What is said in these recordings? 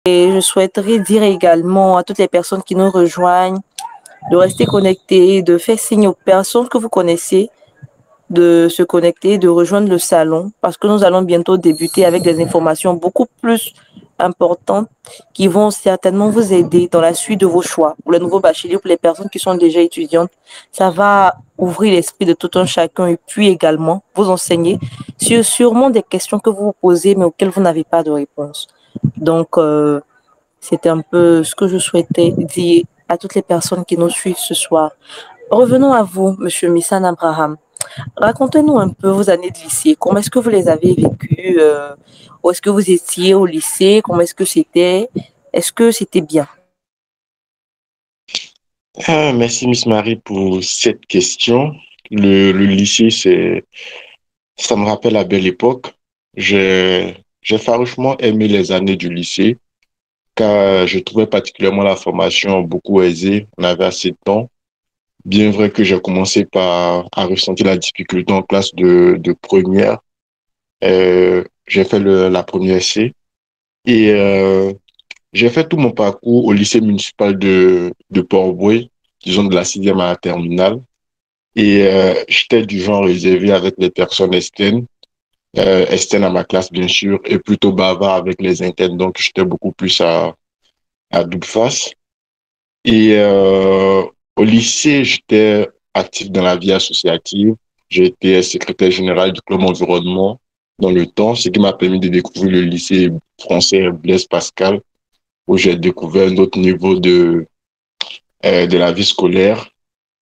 Et je souhaiterais dire également à toutes les personnes qui nous rejoignent de rester connectées, de faire signe aux personnes que vous connaissez de se connecter, de rejoindre le salon parce que nous allons bientôt débuter avec des informations beaucoup plus importantes qui vont certainement vous aider dans la suite de vos choix. Pour les nouveaux bacheliers, pour les personnes qui sont déjà étudiantes, ça va ouvrir l'esprit de tout un chacun et puis également vous enseigner sur sûrement des questions que vous vous posez mais auxquelles vous n'avez pas de réponse. Donc, c'était un peu ce que je souhaitais dire à toutes les personnes qui nous suivent ce soir. Revenons à vous, Monsieur Missan Abraham. Racontez-nous un peu vos années de lycée. Comment est-ce que vous les avez vécues? Où est-ce que vous étiez au lycée? Comment est-ce que c'était? Est-ce que c'était bien? Merci Miss Marie pour cette question. Le lycée, ça me rappelle la belle époque. J'ai farouchement aimé les années du lycée car je trouvais particulièrement la formation beaucoup aisée. On avait assez de temps. Bien vrai que j'ai commencé à ressentir la difficulté en classe de première. J'ai fait la première C et j'ai fait tout mon parcours au lycée municipal de Port-Bouët, disons de la sixième à la terminale. Et j'étais du genre réservé avec les personnes externes, externes à ma classe bien sûr, et plutôt bavard avec les internes. Donc j'étais beaucoup plus à double face. Et au lycée, j'étais actif dans la vie associative. J'ai été secrétaire général du club environnement dans le temps, ce qui m'a permis de découvrir le lycée français Blaise Pascal, où j'ai découvert un autre niveau de la vie scolaire.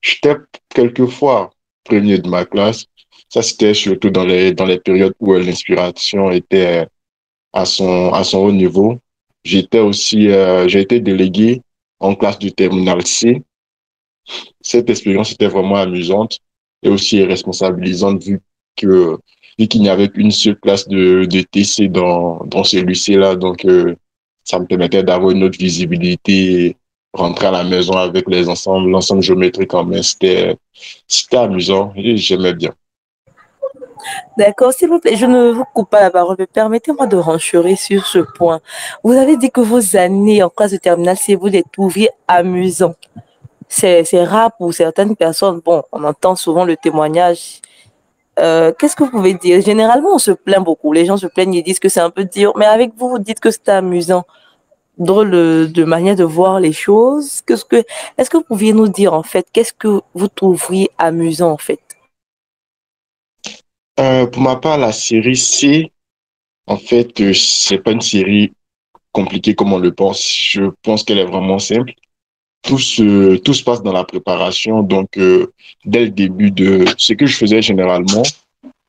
J'étais quelquefois premier de ma classe. Ça, c'était surtout dans les périodes où l'inspiration était à son haut niveau. J'ai été délégué en classe du terminal C. Cette expérience était vraiment amusante et aussi responsabilisante vu qu'il n'y avait qu'une seule classe de TC dans ce lycée-là. Donc, ça me permettait d'avoir une autre visibilité, rentrer à la maison avec l'ensemble géométrique en main. C'était amusant et j'aimais bien. D'accord, s'il vous plaît, je ne vous coupe pas la parole, mais permettez-moi de renchérir sur ce point. Vous avez dit que vos années en classe de terminale, si vous les trouviez amusantes. C'est rare pour certaines personnes. Bon, on entend souvent le témoignage. Qu'est-ce que vous pouvez dire? Généralement, on se plaint beaucoup. Les gens se plaignent et disent que c'est un peu dur. Mais avec vous, vous dites que c'est amusant. Drôle de manière de voir les choses. Est-ce que vous pouviez nous dire, en fait, qu'est-ce que vous trouveriez amusant, en fait? Pour ma part, la série C, en fait, c'est pas une série compliquée comme on le pense. Je pense qu'elle est vraiment simple. Tout se passe dans la préparation. Donc, dès le début de ce que je faisais généralement,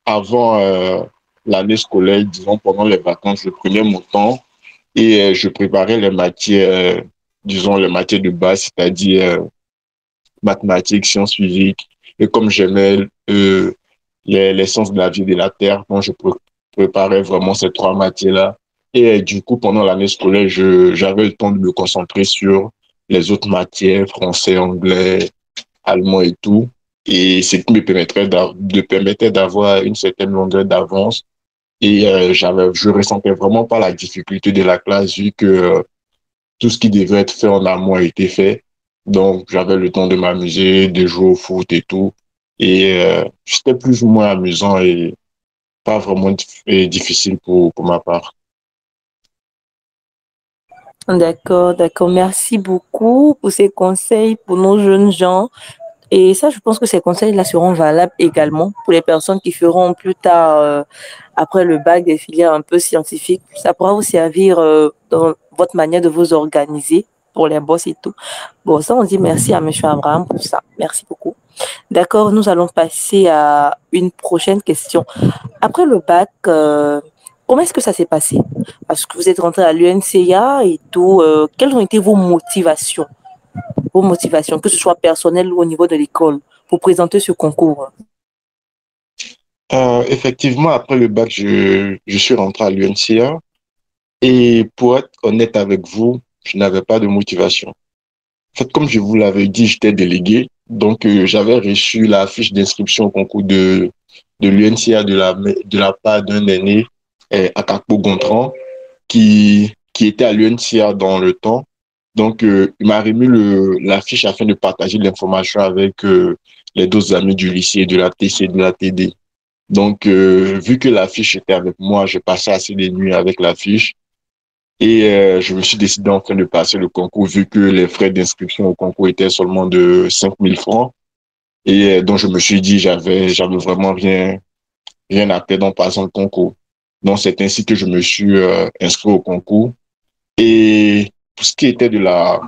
avant l'année scolaire, disons pendant les vacances, je prenais mon temps et je préparais les matières, disons les matières de base, c'est-à-dire mathématiques, sciences physiques. Et comme j'aimais les sciences de la vie et de la terre, donc préparais vraiment ces trois matières-là. Et du coup, pendant l'année scolaire, j'avais le temps de me concentrer sur les autres matières, français, anglais, allemand et tout. Et ce qui me permettait d'avoir une certaine longueur d'avance. Et je ressentais vraiment pas la difficulté de la classe vu que tout ce qui devait être fait en amont a été fait. Donc, j'avais le temps de m'amuser, de jouer au foot et tout. Et c'était plus ou moins amusant et pas vraiment difficile pour ma part. D'accord, d'accord. Merci beaucoup pour ces conseils pour nos jeunes gens. Et ça, je pense que ces conseils-là seront valables également pour les personnes qui feront plus tard, après le bac, des filières un peu scientifiques. Ça pourra vous servir dans votre manière de vous organiser pour les boss et tout. Bon, ça, on dit merci à Monsieur Abraham pour ça. Merci beaucoup. D'accord, nous allons passer à une prochaine question. Après le bac, comment est-ce que ça s'est passé? Parce que vous êtes rentré à l'UNCA et tout. Quelles ont été vos motivations, que ce soit personnelles ou au niveau de l'école, pour présenter ce concours? Effectivement, après le bac, je suis rentré à l'UNCA et pour être honnête avec vous, je n'avais pas de motivation. En fait, comme je vous l'avais dit, j'étais délégué. Donc, j'avais reçu la fiche d'inscription au concours de l'UNCA de la part d'un aîné, Akakpo Gontran, qui qui était à l'UNCA dans le temps. Donc, il m'a remis l'affiche afin de partager l'information avec les d'autres amis du lycée, de la TC et de la TD. Donc, vu que l'affiche était avec moi, j'ai passé assez de nuits avec l'affiche et je me suis décidé enfin de passer le concours vu que les frais d'inscription au concours étaient seulement de 5 000 francs. Et donc, je me suis dit, j'avais vraiment rien à perdre en passant le concours. Donc, c'est ainsi que je me suis inscrit au concours. Et pour ce qui était de la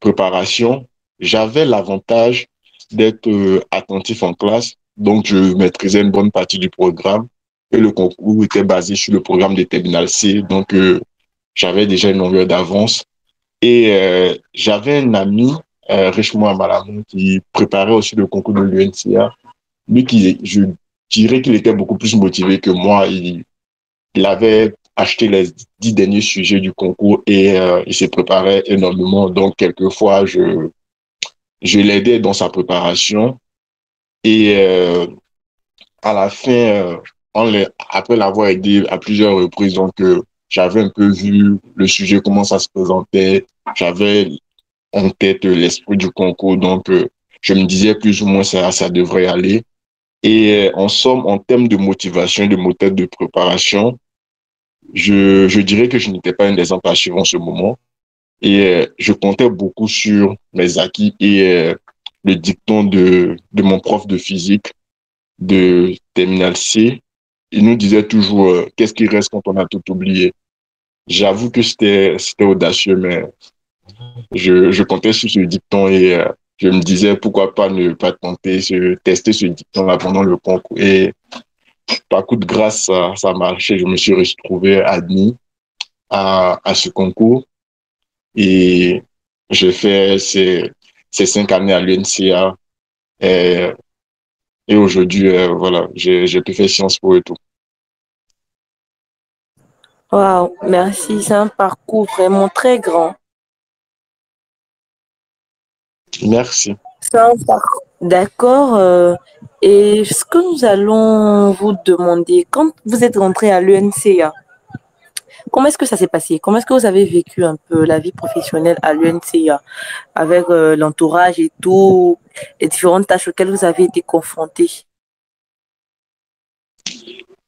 préparation, j'avais l'avantage d'être attentif en classe. Donc, je maîtrisais une bonne partie du programme. Et le concours était basé sur le programme de Terminal C. Donc, j'avais déjà une longueur d'avance. Et j'avais un ami, Richemont Amalamou, qui préparait aussi le concours de l'UNCA. Lui, je dirais qu'il était beaucoup plus motivé que moi. Il avait acheté les 10 derniers sujets du concours et il se préparait énormément. Donc, quelquefois, je l'aidais dans sa préparation. Et à la fin, après l'avoir aidé à plusieurs reprises, donc j'avais un peu vu le sujet, comment ça se présentait. J'avais en tête l'esprit du concours. Donc, je me disais plus ou moins ça devrait aller. Et en somme, en termes de motivation, de méthode de préparation, je dirais que je n'étais pas un exemple à suivre en ce moment. Et je comptais beaucoup sur mes acquis et le dicton de mon prof de physique de Terminal C. Il nous disait toujours qu'est-ce qui reste quand on a tout oublié. J'avoue que c'était audacieux, mais je comptais sur ce dicton et je me disais pourquoi pas ne pas tester ce dicton-là pendant le concours. Et par coup de grâce, ça a marché. Je me suis retrouvé admis à ce concours et j'ai fait ces 5 années à l'UNCA et aujourd'hui, voilà, j'ai pu faire Sciences Po et tout. Wow, merci. C'est un parcours vraiment très grand. Merci. C'est un parcours. D'accord. Et ce que nous allons vous demander, quand vous êtes rentré à l'UNCA, comment est-ce que ça s'est passé? Comment est-ce que vous avez vécu un peu la vie professionnelle à l'UNCA avec l'entourage et tout, les différentes tâches auxquelles vous avez été confrontés?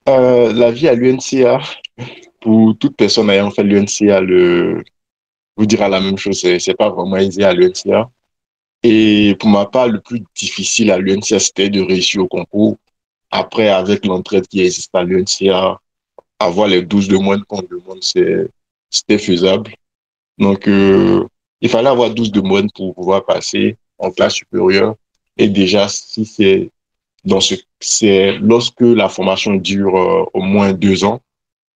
La vie à l'UNCA, pour toute personne ayant fait l'UNCA, vous dira la même chose, c'est pas vraiment aisé à l'UNCA. Et pour ma part, le plus difficile à l'UNCA, c'était de réussir au concours. Après, avec l'entraide qui existe à l'UNCA, avoir les 12 de moyenne qu'on demande, c'était faisable. Donc, il fallait avoir 12 de moyenne pour pouvoir passer en classe supérieure. Et déjà, si c'est lorsque la formation dure au moins 2 ans.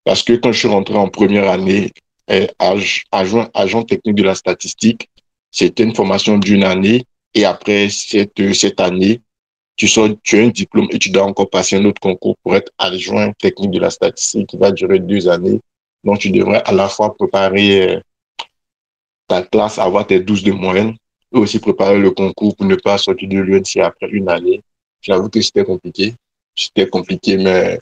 Parce que quand je suis rentré en première année, agent technique de la statistique, c'était une formation d'une année. Et après cette année, tu as un diplôme et tu dois encore passer un autre concours pour être adjoint technique de la statistique qui va durer 2 années. Donc, tu devrais à la fois préparer ta classe, avoir tes 12 de moyenne et aussi préparer le concours pour ne pas sortir de l'UNC après une année. J'avoue que c'était compliqué. C'était compliqué, mais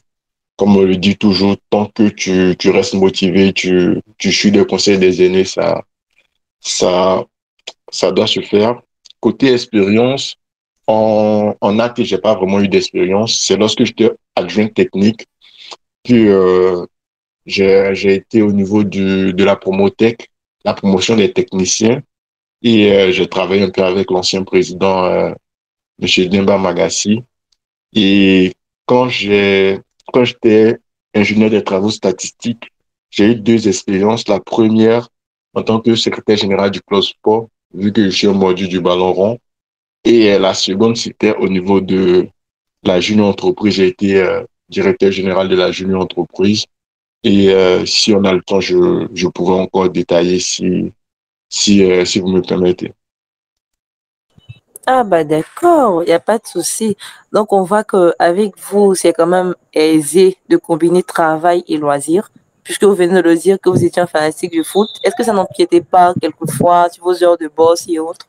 comme on le dit toujours, tant que tu restes motivé, tu suis les conseils des aînés, ça, ça doit se faire. Côté expérience, en acte, j'ai pas vraiment eu d'expérience. C'est lorsque j'étais adjoint technique que j'ai été au niveau de la promotech, la promotion des techniciens, et j'ai travaillé un peu avec l'ancien président, M. Demba Magassi. Et quand j'ai, quand j'étais ingénieur des travaux statistiques, j'ai eu 2 expériences. La première, en tant que secrétaire général du club sport, vu que je suis un mordu du ballon rond. Et la seconde, c'était au niveau de la junior entreprise. J'ai été directeur général de la junior entreprise. Et si on a le temps, je pourrais encore détailler si vous me permettez. Ah bah d'accord, il n'y a pas de souci. Donc on voit que avec vous, c'est quand même aisé de combiner travail et loisirs, puisque vous venez de le dire que vous étiez un fanatique du foot. Est-ce que ça n'empiétait pas quelquefois sur vos heures de boss et autres?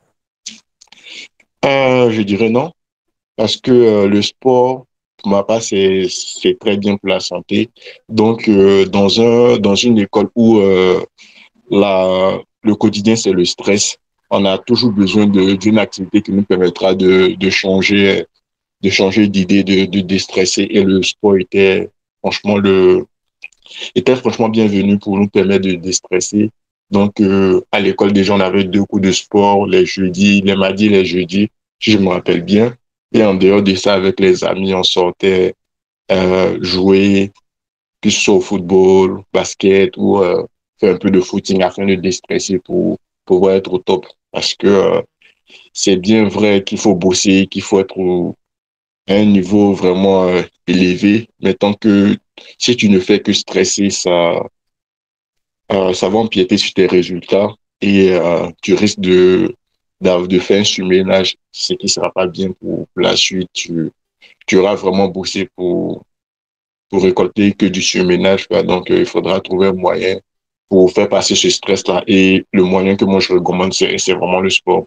Je dirais non, parce que le sport pour ma part, c'est très bien pour la santé. Donc, dans une école où le quotidien, c'est le stress, on a toujours besoin d'une activité qui nous permettra de changer d'idée, de déstresser. Et le sport franchement, était franchement bienvenu pour nous permettre de déstresser. Donc, à l'école, déjà, on avait deux cours de sport, les jeudis, les mardis et les jeudis, si je me rappelle bien. Et en dehors de ça, avec les amis, on sortait jouer, que ce soit au football, basket ou faire un peu de footing afin de déstresser pour pouvoir être au top. Parce que c'est bien vrai qu'il faut bosser, qu'il faut être à un niveau vraiment élevé, mais tant que si tu ne fais que stresser, ça va empiéter sur tes résultats et tu risques de faire un surménage, ce qui sera pas bien pour la suite. Tu auras vraiment bossé pour récolter que du surménage, quoi. Donc, il faudra trouver un moyen pour faire passer ce stress-là. Et le moyen que moi je recommande, c'est vraiment le sport.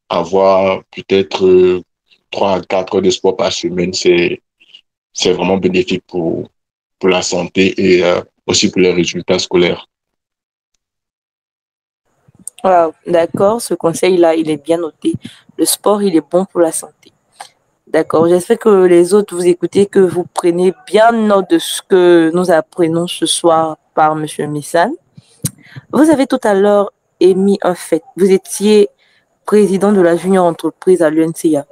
Avoir peut-être 3 à 4 heures de sport par semaine, c'est vraiment bénéfique pour la santé et aussi pour les résultats scolaires. Wow, d'accord, ce conseil-là, il est bien noté. Le sport, il est bon pour la santé. D'accord, j'espère que les autres vous écoutez, que vous prenez bien note de ce que nous apprenons ce soir par Monsieur Missan. Vous avez tout à l'heure émis un fait. Vous étiez président de la junior entreprise à l'UNCA.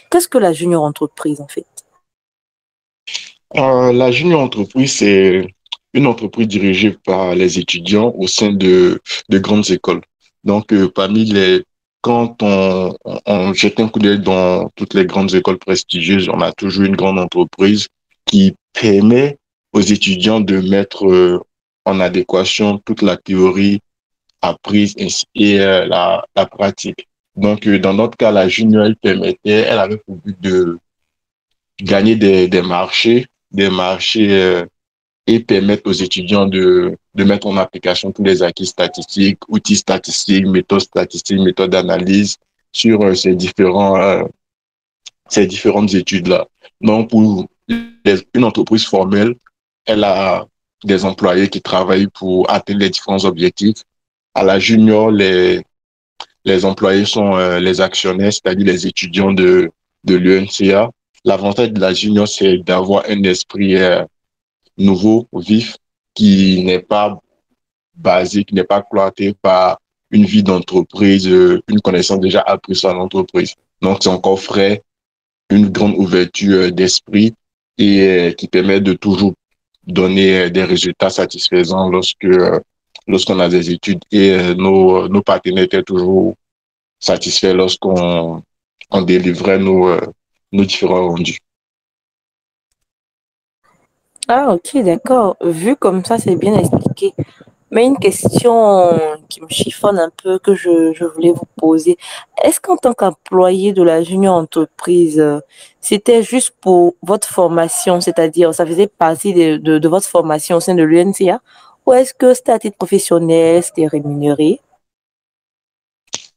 Qu'est-ce que la junior entreprise en fait? La junior entreprise, c'est une entreprise dirigée par les étudiants au sein de grandes écoles. Donc, quand on jette un coup d'œil dans toutes les grandes écoles prestigieuses, on a toujours une grande entreprise qui permet aux étudiants de mettre en adéquation toute la théorie apprise et la pratique. Donc, dans notre cas, la junior, elle avait pour but de gagner des marchés et permettre aux étudiants de mettre en application tous les acquis statistiques, outils statistiques, méthodes d'analyse sur ces différentes études-là. Donc, pour une entreprise formelle, elle a des employés qui travaillent pour atteindre les différents objectifs. À la junior, les employés sont les actionnaires, c'est-à-dire les étudiants de l'UNCA. L'avantage de la junior, c'est d'avoir un esprit nouveau, vif, qui n'est pas basé, qui n'est pas cloîtré par une vie d'entreprise, une connaissance déjà apprise sur l'entreprise. Donc, c'est encore frais, une grande ouverture d'esprit et qui permet de toujours donner des résultats satisfaisants lorsqu'on a des études et nos partenaires étaient toujours satisfaits lorsqu'on on délivrait nos différents rendus. Ah, ok, d'accord. Vu comme ça, c'est bien expliqué. Mais une question qui me chiffonne un peu, que je voulais vous poser. Est-ce qu'en tant qu'employé de la junior entreprise, c'était juste pour votre formation, c'est-à-dire ça faisait partie de votre formation au sein de l'UNCA, ou est-ce que c'était à titre professionnel, c'était rémunéré?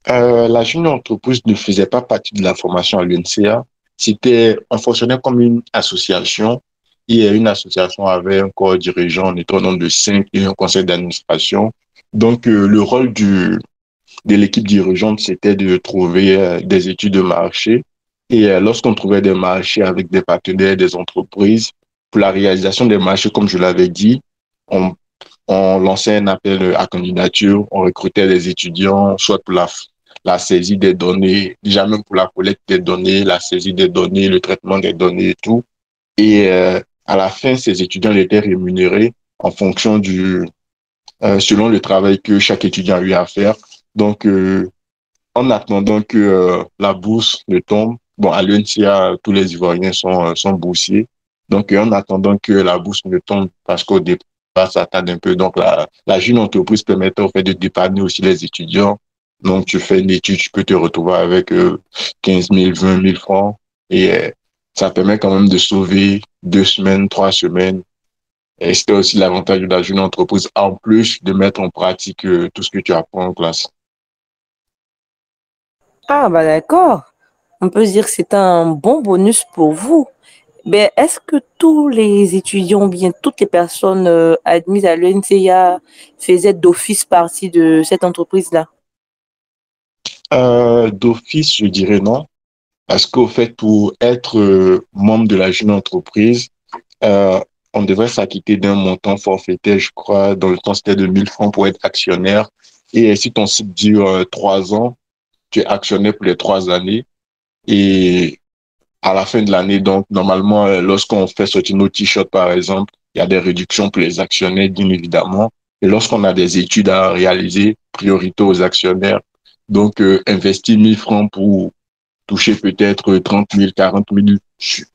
La junior entreprise ne faisait pas partie de la formation à l'UNCA. On fonctionnait comme une association et une association avait un corps dirigeant, on était au nombre de 5 et un conseil d'administration. Donc, le rôle de l'équipe dirigeante, c'était de trouver des études de marché. Et lorsqu'on trouvait des marchés avec des partenaires, des entreprises, pour la réalisation des marchés, comme je l'avais dit, on, on lançait un appel à candidature, on recrutait des étudiants, soit pour la saisie des données, déjà même pour la collecte des données, la saisie des données, le traitement des données et tout. Et à la fin, ces étudiants étaient rémunérés en fonction selon le travail que chaque étudiant a eu à faire. Donc, en attendant que la bourse ne tombe, bon, à l'UNCA, tous les Ivoiriens sont boursiers. Donc, en attendant que la bourse ne tombe, parce qu'au départ, ça tarde un peu. Donc, la jeune entreprise permettait au fait de dépanner aussi les étudiants. Donc, tu fais une étude, tu peux te retrouver avec 15 000, 20 000 francs. Et ça permet quand même de sauver 2 semaines, 3 semaines. Et c'était aussi l'avantage de la jeune entreprise, en plus de mettre en pratique tout ce que tu apprends en classe. Ah, bah d'accord. On peut dire que c'est un bon bonus pour vous. Ben, est-ce que tous les étudiants, ou bien toutes les personnes admises à l'UNCA faisaient d'office partie de cette entreprise-là? D'office, je dirais non. Parce qu'au fait, pour être membre de la jeune entreprise, euh, on devrait s'acquitter d'un montant forfaitaire, je crois, dans le temps, c'était de 1000 francs pour être actionnaire. Et si ton site dure 3 ans, tu es actionnaire pour les 3 années. Et à la fin de l'année, donc, normalement, lorsqu'on fait sortir nos t-shirts, par exemple, il y a des réductions pour les actionnaires, bien évidemment. Et lorsqu'on a des études à réaliser, priorité aux actionnaires. Donc, investir 1000 francs pour toucher peut-être 30 000, 40 000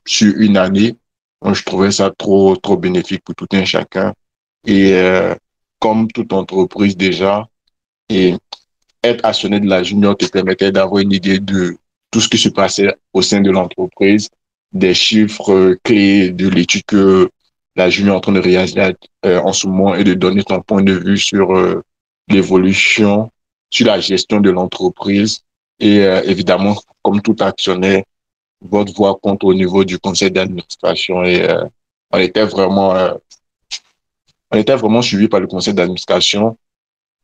sur une année. Donc, je trouvais ça trop, trop bénéfique pour tout un chacun. Et comme toute entreprise déjà, et être actionnaire de la junior te permettait d'avoir une idée de tout ce qui se passait au sein de l'entreprise, des chiffres clés de l'étude que la junior est en train de réaliser en ce moment et de donner ton point de vue sur l'évolution, sur la gestion de l'entreprise. Et évidemment, comme tout actionnaire, votre voix compte au niveau du conseil d'administration. Et on était vraiment, euh, on était vraiment suivi par le conseil d'administration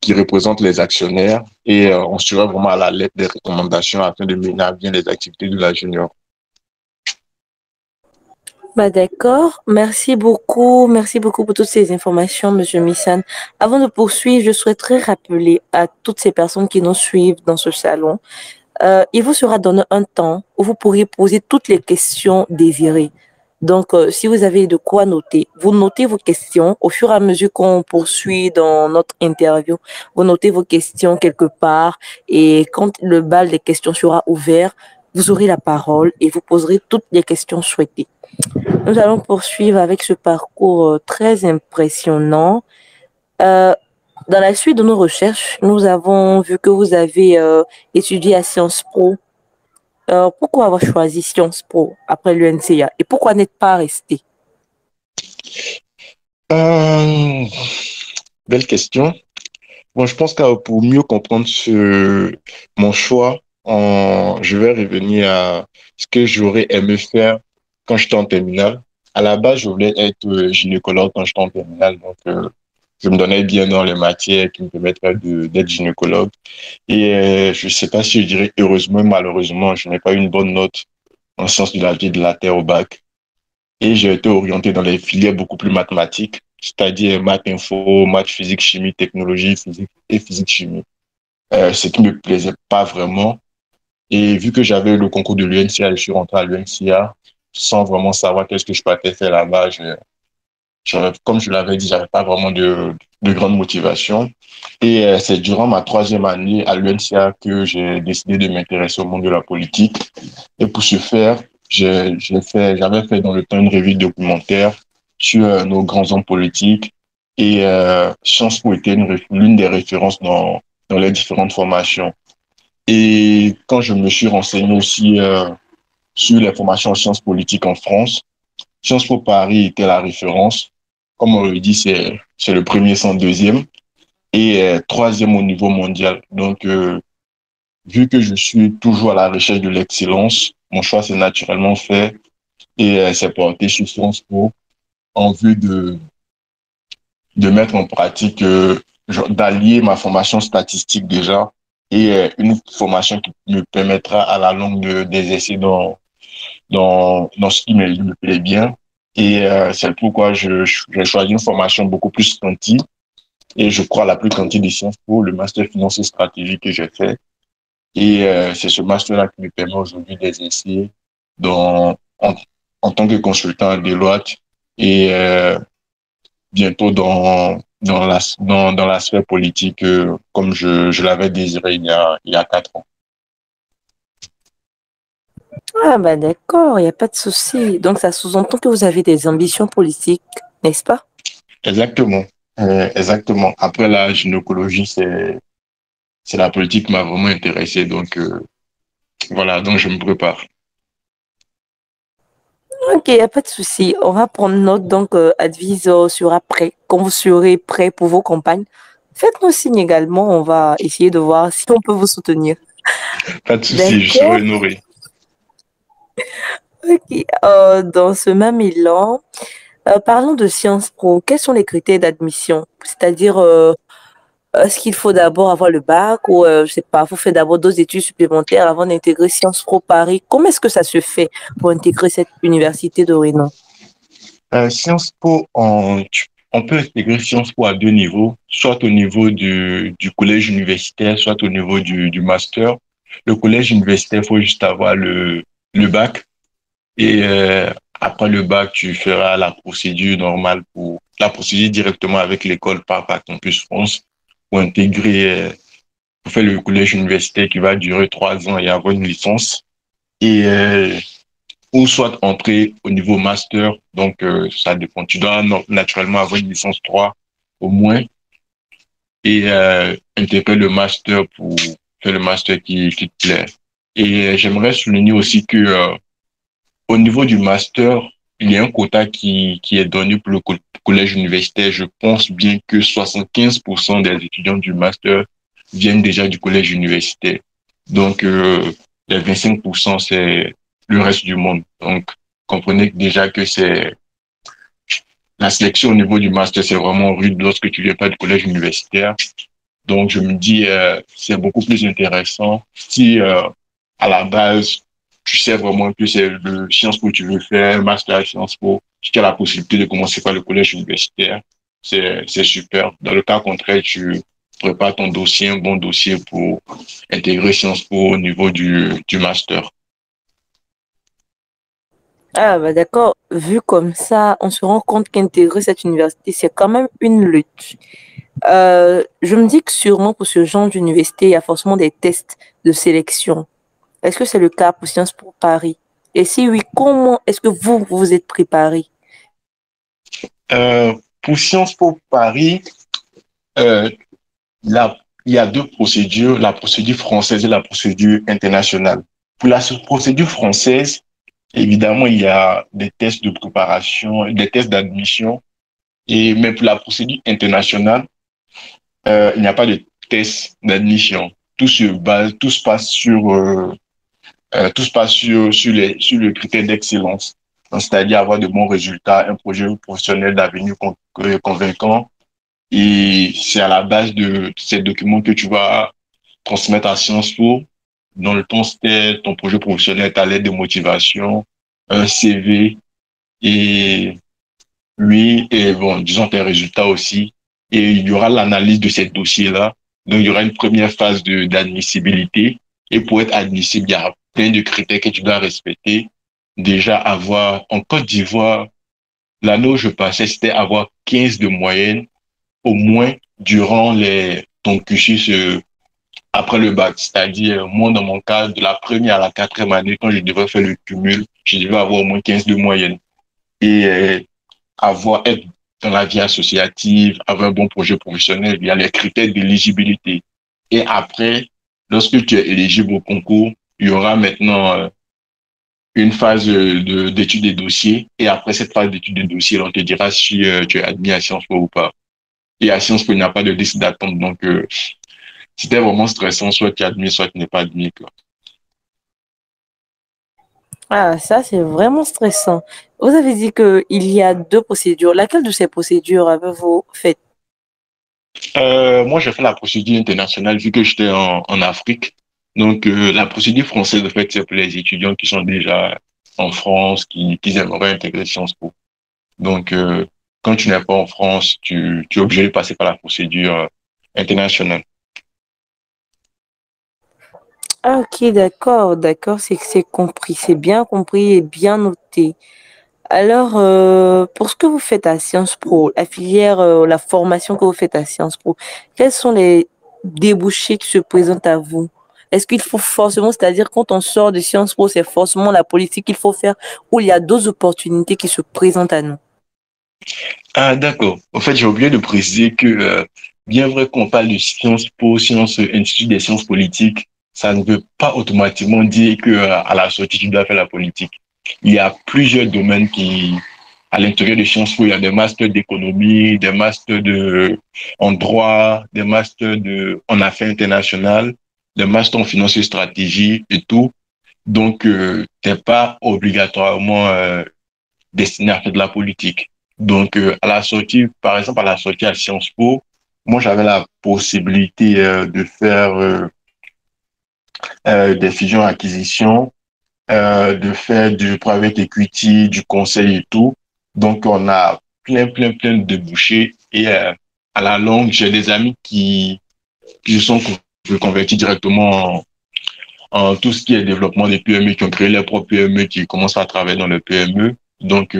qui représente les actionnaires et on sera vraiment à la lettre des recommandations afin de mener à bien les activités de la junior. Bah d'accord, merci beaucoup pour toutes ces informations, Monsieur Missan. Avant de poursuivre, je souhaiterais rappeler à toutes ces personnes qui nous suivent dans ce salon, il vous sera donné un temps où vous pourrez poser toutes les questions désirées. Donc, si vous avez de quoi noter, vous notez vos questions au fur et à mesure qu'on poursuit dans notre interview. Vous notez vos questions quelque part et quand le bal des questions sera ouvert, vous aurez la parole et vous poserez toutes les questions souhaitées. Nous allons poursuivre avec ce parcours très impressionnant. Euh, dans la suite de nos recherches, nous avons vu que vous avez étudié à Sciences Po. Pourquoi avoir choisi Sciences Po après l'UNCA et pourquoi n'être pas resté? Euh, Belle question. Bon, je pense que pour mieux comprendre mon choix, je vais revenir à ce que j'aurais aimé faire quand j'étais en terminale. À la base, je voulais être gynécologue quand j'étais en terminale. Donc, je me donnais bien dans les matières qui me permettraient d'être gynécologue. Et je ne sais pas si je dirais heureusement, malheureusement, je n'ai pas eu une bonne note en sciences de la vie et de la terre au bac. Et j'ai été orienté dans les filières beaucoup plus mathématiques, c'est-à-dire maths info, maths physique, chimie, technologie, physique et physique chimie. Ce qui me plaisait pas vraiment. Et vu que j'avais eu le concours de l'UNCA, je suis rentré à l'UNCA sans vraiment savoir qu'est-ce que je partais faire là-bas. Comme je l'avais dit, j'avais pas vraiment de grande motivation. Et c'est durant ma 3e année à l'UNCA que j'ai décidé de m'intéresser au monde de la politique. Et pour ce faire, j'avais fait dans le temps une revue documentaire sur nos grands hommes politiques. Et Sciences Po était l'une des références dans les différentes formations. Et quand je me suis renseigné aussi sur les formations en sciences politiques en France, Sciences Po Paris était la référence. Comme on le dit, c'est le premier sans deuxième et troisième au niveau mondial. Donc, vu que je suis toujours à la recherche de l'excellence, mon choix s'est naturellement fait et c'est porté sur Sciences Po en vue de mettre en pratique, d'allier ma formation statistique déjà et une formation qui me permettra à la longue d'exercer dans ce qui me plaît bien. Et c'est pourquoi j'ai choisi une formation beaucoup plus quanti et je crois la plus quanti des Sciences Po, le master financier stratégique que j'ai fait. Et c'est ce master-là qui me permet aujourd'hui d'exercer dans, en, en tant que consultant à Deloitte et bientôt dans la sphère politique comme je l'avais désiré il y a 4 ans. Ah bah d'accord, il n'y a pas de souci. Donc ça sous-entend que vous avez des ambitions politiques, n'est-ce pas? Exactement. Exactement. Après la gynécologie, c'est la politique qui m'a vraiment intéressé. Donc, voilà, donc je me prépare. Ok, il n'y a pas de souci. On va prendre note, donc Advisor sera prêt. Quand vous serez prêt pour vos campagnes, faites-nous signe également. On va essayer de voir si on peut vous soutenir. Pas de souci, je serai D'accord? honoré. Ok, dans ce même élan, parlons de Sciences Po. Quels sont les critères d'admission? C'est-à-dire, est-ce qu'il faut d'abord avoir le bac ou, je sais pas, faut faire d'abord d'autres études supplémentaires avant d'intégrer Sciences Po Paris? Comment est-ce que ça se fait pour intégrer cette université de renom? Sciences Po, on peut intégrer Sciences Po à deux niveaux, soit au niveau du collège universitaire, soit au niveau du master. Le collège universitaire, il faut juste avoir le bac. Et après le bac, tu feras la procédure normale pour la procédure directement avec l'école par Campus France pour intégrer, pour faire le collège universitaire qui va durer 3 ans et avoir une licence. Et ou soit entrer au niveau master. Donc, ça dépend. Tu dois naturellement avoir une licence 3 au moins et intégrer le master pour faire le master qui te plaît. Et j'aimerais souligner aussi que au niveau du master, il y a un quota qui est donné pour le collège universitaire. Je pense bien que 75% des étudiants du master viennent déjà du collège universitaire. Donc, les 25%, c'est le reste du monde. Donc, comprenez déjà que c'est la sélection au niveau du master, c'est vraiment rude lorsque tu viens pas du collège universitaire. Donc, je me dis, c'est beaucoup plus intéressant si, à la base, tu sais vraiment que c'est le Sciences Po que tu veux faire, master à Sciences Po, si tu as la possibilité de commencer par le collège universitaire, c'est super. Dans le cas contraire, tu prépares ton dossier, un bon dossier pour intégrer Sciences Po au niveau du master. Ah, bah d'accord. Vu comme ça, on se rend compte qu'intégrer cette université, c'est quand même une lutte. Je me dis que sûrement pour ce genre d'université, il y a forcément des tests de sélection. Est-ce que c'est le cas pour Sciences Po Paris? Et si oui, comment est-ce que vous vous êtes préparé? Pour Sciences Po Paris, euh, là, il y a deux procédures, la procédure française et la procédure internationale. Pour la procédure française, évidemment, il y a des tests de préparation, des tests d'admission. Et mais pour la procédure internationale, il n'y a pas de test d'admission. Tout se passe sur le critère d'excellence. Donc, c'est-à-dire avoir de bons résultats, un projet professionnel d'avenir convaincant. Et c'est à la base de ces documents que tu vas transmettre à Sciences Po. Dans le temps, c'était ton projet professionnel, ta lettre de motivation, un CV et oui, et bon, disons tes résultats aussi. Et il y aura l'analyse de ces dossiers-là. Donc, il y aura une première phase d'admissibilité. Et pour être admissible, il y a plein de critères que tu dois respecter. Déjà, avoir, en Côte d'Ivoire, l'année où je passais, c'était avoir 15 de moyenne, au moins, durant ton cursus, après le bac. C'est-à-dire, moi, dans mon cas, de la première à la quatrième année, quand je devais faire le cumul, je devais avoir au moins 15 de moyenne. Et être dans la vie associative, avoir un bon projet professionnel, il y a les critères d'éligibilité. Et après, lorsque tu es éligible au concours, il y aura maintenant une phase d'étude des dossiers. Et après cette phase d'étude des dossiers, on te dira si tu es admis à Sciences Po ou pas. Et à Sciences Po, il n'y a pas de liste d'attente. Donc, c'était vraiment stressant. Soit tu es admis, soit tu n'es pas admis, quoi. Ah, ça, c'est vraiment stressant. Vous avez dit qu'il y a deux procédures. Laquelle de ces procédures avez-vous fait? Moi, j'ai fait la procédure internationale vu que j'étais en Afrique. Donc, la procédure française, en fait, c'est pour les étudiants qui sont déjà en France, qui aimeraient intégrer Sciences Po. Donc, quand tu n'es pas en France, tu es obligé de passer par la procédure internationale. Ah, ok, d'accord, d'accord, c'est compris, c'est bien compris et bien noté. Alors, pour ce que vous faites à Sciences Po, la filière, la formation que vous faites à Sciences Po, quels sont les débouchés qui se présentent à vous? Est-ce qu'il faut forcément, c'est-à-dire quand on sort de Sciences Po, c'est forcément la politique qu'il faut faire ou il y a d'autres opportunités qui se présentent à nous? Ah, d'accord. En fait, j'ai oublié de préciser que, bien vrai qu'on parle de Sciences Po, Sciences, Institut des sciences politiques, ça ne veut pas automatiquement dire que, à la sortie, tu dois faire la politique. Il y a plusieurs domaines à l'intérieur de Sciences Po, il y a des masters d'économie, des masters en droit, des masters en affaires internationales, des masters en finance et stratégie et tout. Donc, t'es pas obligatoirement destiné à faire de la politique. Donc, à la sortie, par exemple, à la sortie à Sciences Po, moi, j'avais la possibilité de faire des fusions-acquisitions, de faire du private equity, du conseil et tout. Donc, on a plein de débouchés. Et à la longue, j'ai des amis qui se sont convertis directement en tout ce qui est développement des PME, qui ont créé leurs propres PME, qui commencent à travailler dans le PME. Donc,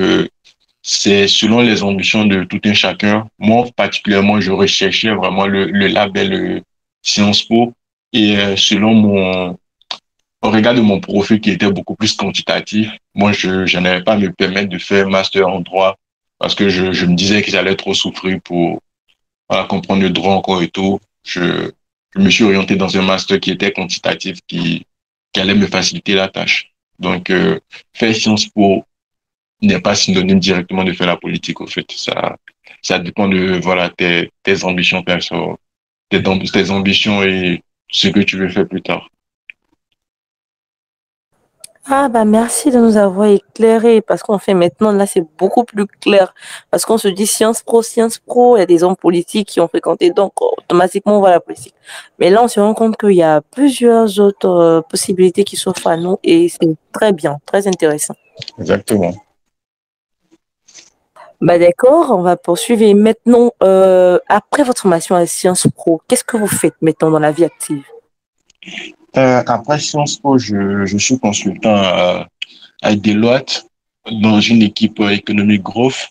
c'est selon les ambitions de tout un chacun. Moi, particulièrement, je recherchais vraiment le label Sciences Po. Et selon au regard de mon profil qui était beaucoup plus quantitatif, moi, je n'avais pas à me permettre de faire master en droit parce que je me disais que j'allais trop souffrir pour voilà, comprendre le droit encore et tout. Je me suis orienté dans un master qui était quantitatif, qui allait me faciliter la tâche. Donc, faire Sciences Po n'est pas synonyme directement de faire la politique, au fait. Ça dépend de, voilà, tes ambitions perso, tes ambitions et ce que tu veux faire plus tard. Ah bah merci de nous avoir éclairé parce qu'en fait maintenant là c'est beaucoup plus clair parce qu'on se dit Sciences Pro, il y a des hommes politiques qui ont fréquenté donc automatiquement on voit la politique. Mais là on se rend compte qu'il y a plusieurs autres possibilités qui s'offrent à nous et c'est très bien, très intéressant. Exactement. Bah d'accord, on va poursuivre et maintenant après votre formation à Sciences Pro, qu'est-ce que vous faites maintenant dans la vie active? Après Sciences Po, je suis consultant à Deloitte dans une équipe économique growth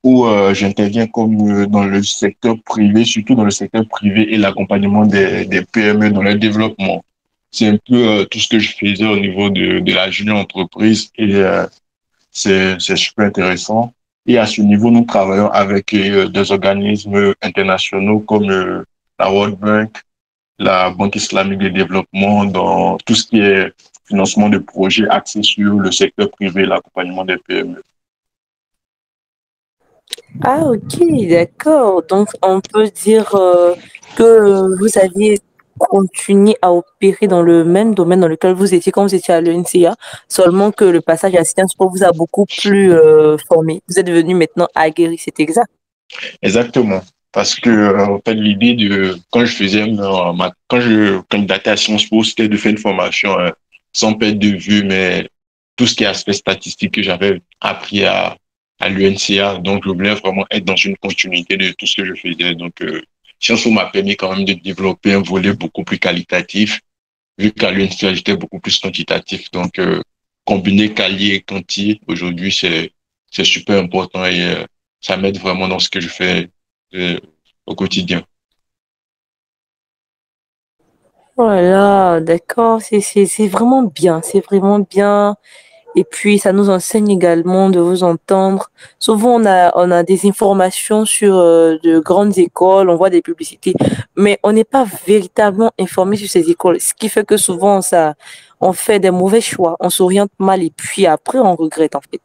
où j'interviens comme dans le secteur privé, surtout dans le secteur privé et l'accompagnement des PME dans leur développement. C'est un peu tout ce que je faisais au niveau de la junior entreprise et c'est super intéressant. Et à ce niveau, nous travaillons avec des organismes internationaux comme la World Bank, la Banque islamique de développement dans tout ce qui est financement de projets axés sur le secteur privé et l'accompagnement des PME. Ah ok, d'accord. Donc on peut dire que vous aviez continué à opérer dans le même domaine dans lequel vous étiez quand vous étiez à l'UNCA, seulement que le passage à Sciences Po vous a beaucoup plus formé. Vous êtes devenu maintenant aguerri, c'est exact. Exactement. Parce que, en fait, l'idée de, quand je faisais, quand je candidatais à Sciences Po, c'était de faire une formation, sans perdre de vue, mais tout ce qui est aspect statistique que j'avais appris à l'UNCA. Donc, je voulais vraiment être dans une continuité de tout ce que je faisais. Donc, Sciences Po m'a permis quand même de développer un volet beaucoup plus qualitatif, vu qu'à l'UNCA, j'étais beaucoup plus quantitatif. Donc, combiner quali et quanti, aujourd'hui, c'est super important et ça m'aide vraiment dans ce que je fais euh, au quotidien. Voilà, d'accord, c'est vraiment bien, c'est vraiment bien. Et puis, ça nous enseigne également de vous entendre. Souvent, on a des informations sur de grandes écoles, on voit des publicités, mais on n'est pas véritablement informé sur ces écoles. Ce qui fait que souvent, on fait des mauvais choix, on s'oriente mal et puis après, on regrette en fait.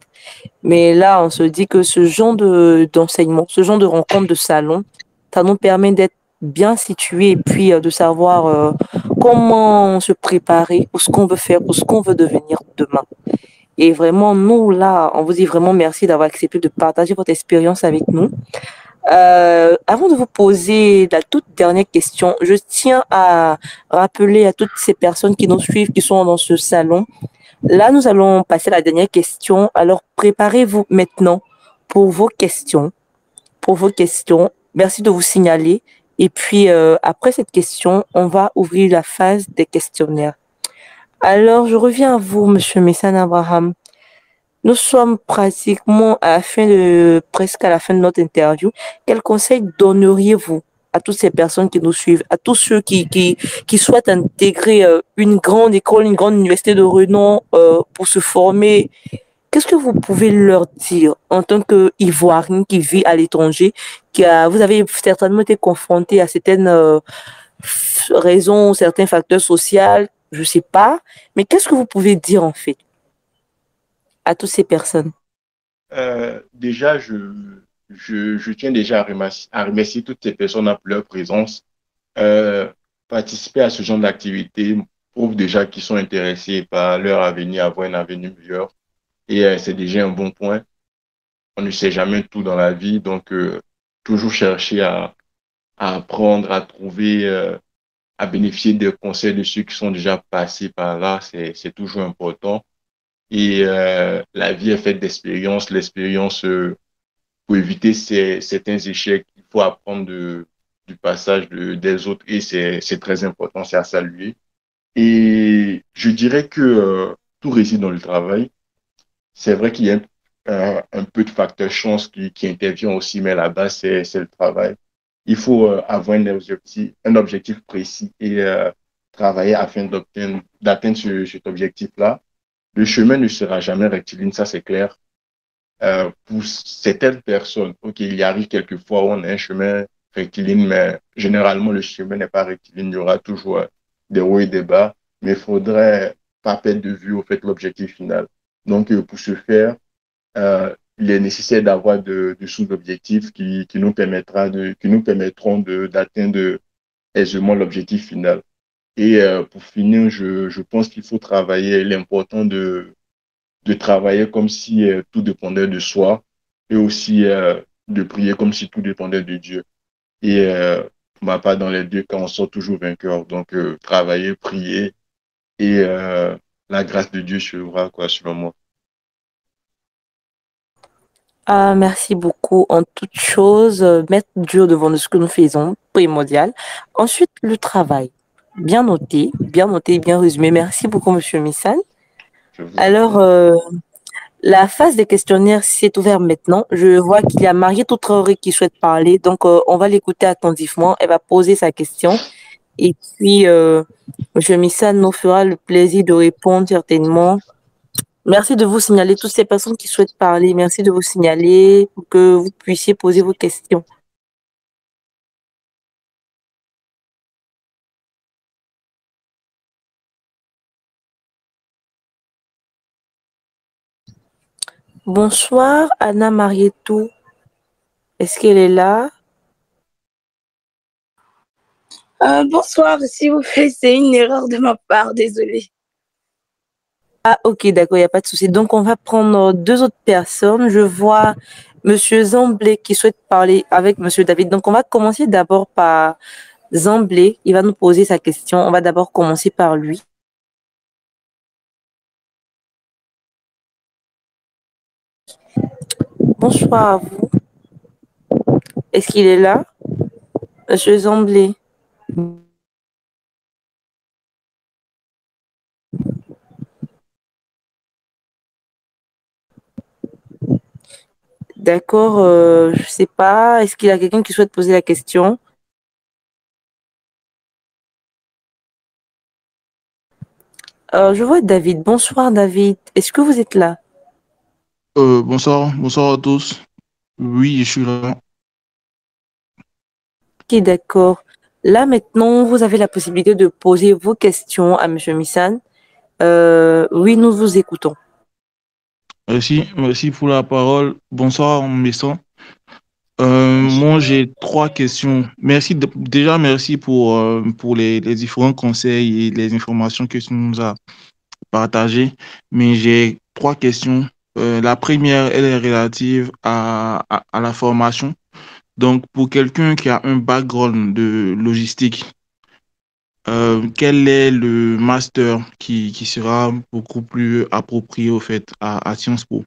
Mais là, on se dit que ce genre d'enseignement, ce genre de rencontre de salon, ça nous permet d'être bien situés et puis de savoir comment se préparer pour ce qu'on veut faire, pour ce qu'on veut devenir demain. Et vraiment, nous, là, on vous dit vraiment merci d'avoir accepté de partager votre expérience avec nous. Avant de vous poser la toute dernière question, je tiens à rappeler à toutes ces personnes qui nous suivent, qui sont dans ce salon. Là, nous allons passer à la dernière question. Alors, préparez-vous maintenant pour vos questions. Pour vos questions. Merci de vous signaler. Et puis, après cette question, on va ouvrir la phase des questionnaires. Alors, je reviens à vous, Monsieur Messan Abraham. Nous sommes pratiquement à la fin presque à la fin de notre interview. Quel conseil donneriez-vous à toutes ces personnes qui nous suivent, à tous ceux qui souhaitent intégrer une grande école, une grande université de renom pour se former? Qu'est-ce que vous pouvez leur dire en tant qu'Ivoirien qui vit à l'étranger, vous avez certainement été confronté à certaines raisons, certains facteurs sociaux, je sais pas, mais qu'est-ce que vous pouvez dire en fait à toutes ces personnes? Déjà, je tiens déjà à remercier toutes ces personnes pour leur présence. Euh, Participer à ce genre d'activité prouve déjà qu'ils sont intéressés par leur avenir, avoir un avenir meilleur. Et c'est déjà un bon point. On ne sait jamais tout dans la vie, donc toujours chercher à apprendre, à trouver, à bénéficier des conseils de ceux qui sont déjà passés par là, c'est toujours important. Et la vie est faite d'expériences. L'expérience, pour éviter certains échecs, il faut apprendre du passage des autres et c'est très important, c'est à saluer. Et je dirais que tout réside dans le travail. C'est vrai qu'il y a un peu de facteur chance qui intervient aussi, mais la base, c'est le travail. Il faut avoir un objectif précis et travailler afin d'atteindre cet objectif-là. Le chemin ne sera jamais rectiligne, ça c'est clair. Pour certaines personnes, OK, il y arrive quelquefois où on a un chemin rectiligne, mais généralement le chemin n'est pas rectiligne. Il y aura toujours des hauts et des bas, mais il faudrait pas perdre de vue au fait l'objectif final. Donc, pour ce faire, il est nécessaire d'avoir de sous-objectifs qui nous permettront d'atteindre aisément l'objectif final. Et pour finir, je pense qu'il faut travailler l'important de travailler comme si tout dépendait de soi et aussi de prier comme si tout dépendait de Dieu. Et pour ma part, dans les deux cas, on sort toujours vainqueur. Donc, travailler, prier et la grâce de Dieu suivra, quoi, selon moi. Ah, merci beaucoup. En toute chose, mettre Dieu devant ce que nous faisons, primordial. Ensuite, le travail. Bien noté, bien résumé. Merci beaucoup, Monsieur Missan. Je vous en Alors, prie. la phase des questionnaires s'est ouverte maintenant. Je vois qu'il y a Mariette Traoré qui souhaite parler, donc on va l'écouter attentivement. Elle va poser sa question. Et puis, Monsieur Missan nous fera le plaisir de répondre certainement. Merci de vous signaler toutes ces personnes qui souhaitent parler. Merci de vous signaler pour que vous puissiez poser vos questions. Bonsoir, Anna Marietou. Est-ce qu'elle est là? Bonsoir, s'il vous plaît, c'est une erreur de ma part, désolée. Ah, ok, d'accord, il n'y a pas de souci. Donc, on va prendre deux autres personnes. Je vois Monsieur Zamblé qui souhaite parler avec Monsieur David. Donc, on va commencer d'abord par Zamblé. Il va nous poser sa question. On va d'abord commencer par lui. Bonsoir à vous. Est-ce qu'il est là? Monsieur Zamblé. D'accord, je sais pas. Est-ce qu'il y a quelqu'un qui souhaite poser la question? Je vois David. Bonsoir David. Est-ce que vous êtes là? Bonsoir à tous. Oui, je suis là. Ok, d'accord. Là maintenant, vous avez la possibilité de poser vos questions à Monsieur Missan. Oui, nous vous écoutons. Merci pour la parole. Bonsoir, Messan. Moi, j'ai trois questions. Déjà, merci pour les différents conseils et les informations que tu nous as partagées. Mais j'ai trois questions. La première, elle est relative à la formation. Donc, pour quelqu'un qui a un background de logistique, quel est le master qui sera beaucoup plus approprié au fait à Sciences Po?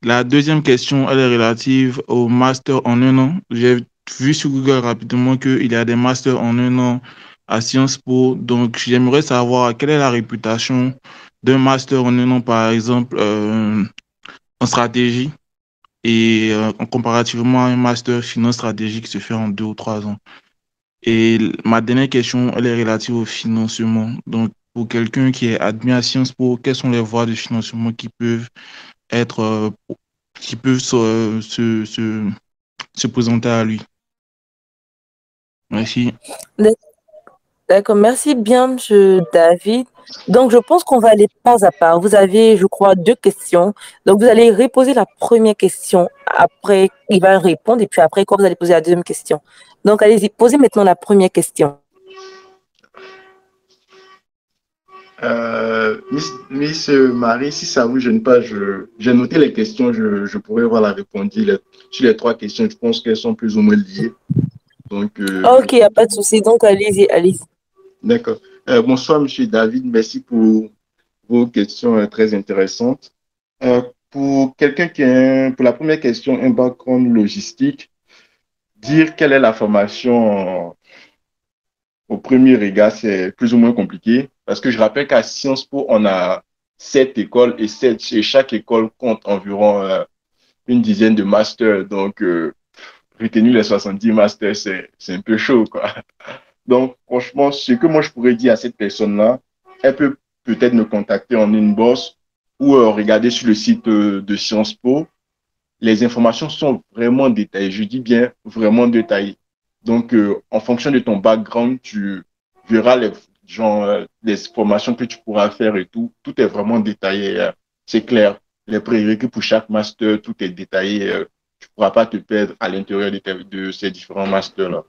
La deuxième question, elle est relative au master en un an. J'ai vu sur Google rapidement qu'il y a des masters en un an à Sciences Po. Donc, j'aimerais savoir quelle est la réputation d'un master en un an, par exemple, en stratégie et en comparativement à un master finance stratégique qui se fait en 2 ou 3 ans. Et ma dernière question, elle est relative au financement. Donc, pour quelqu'un qui est admis à Sciences Po, quelles sont les voies de financement qui peuvent être, qui peuvent se présenter à lui? Merci. D'accord, merci bien, Monsieur David. Donc, je pense qu'on va aller pas à pas. Vous avez, je crois, deux questions. Donc, vous allez reposer la première question. Après, il va répondre. Et puis après, quoi, vous allez poser la deuxième question. Donc, allez-y, posez maintenant la première question. Miss Marie, si ça vous gêne pas, j'ai noté les questions, je pourrais voir la réponse. Sur les trois questions, je pense qu'elles sont plus ou moins liées. Donc, Ok, il n'y a pas de souci. Donc, allez-y, allez-y. d'accord. Bonsoir, Monsieur David. Merci pour vos questions très intéressantes. Euh, pour quelqu'un pour la première question, un background logistique, dire quelle est la formation au premier regard, c'est plus ou moins compliqué parce que je rappelle qu'à Sciences Po, on a 7 écoles et chaque école compte environ une dizaine de masters. Donc, retenir les 70 masters, c'est un peu chaud, quoi. Donc, franchement, ce que moi je pourrais dire à cette personne-là, elle peut peut-être me contacter en inbox ou regarder sur le site de Sciences Po. Les informations sont vraiment détaillées. Je dis bien vraiment détaillées. Donc, en fonction de ton background, tu verras les formations que tu pourras faire et tout. Tout est vraiment détaillé. C'est clair. Les prérequis pour chaque master, tout est détaillé. Tu ne pourras pas te perdre à l'intérieur de ces différents masters-là.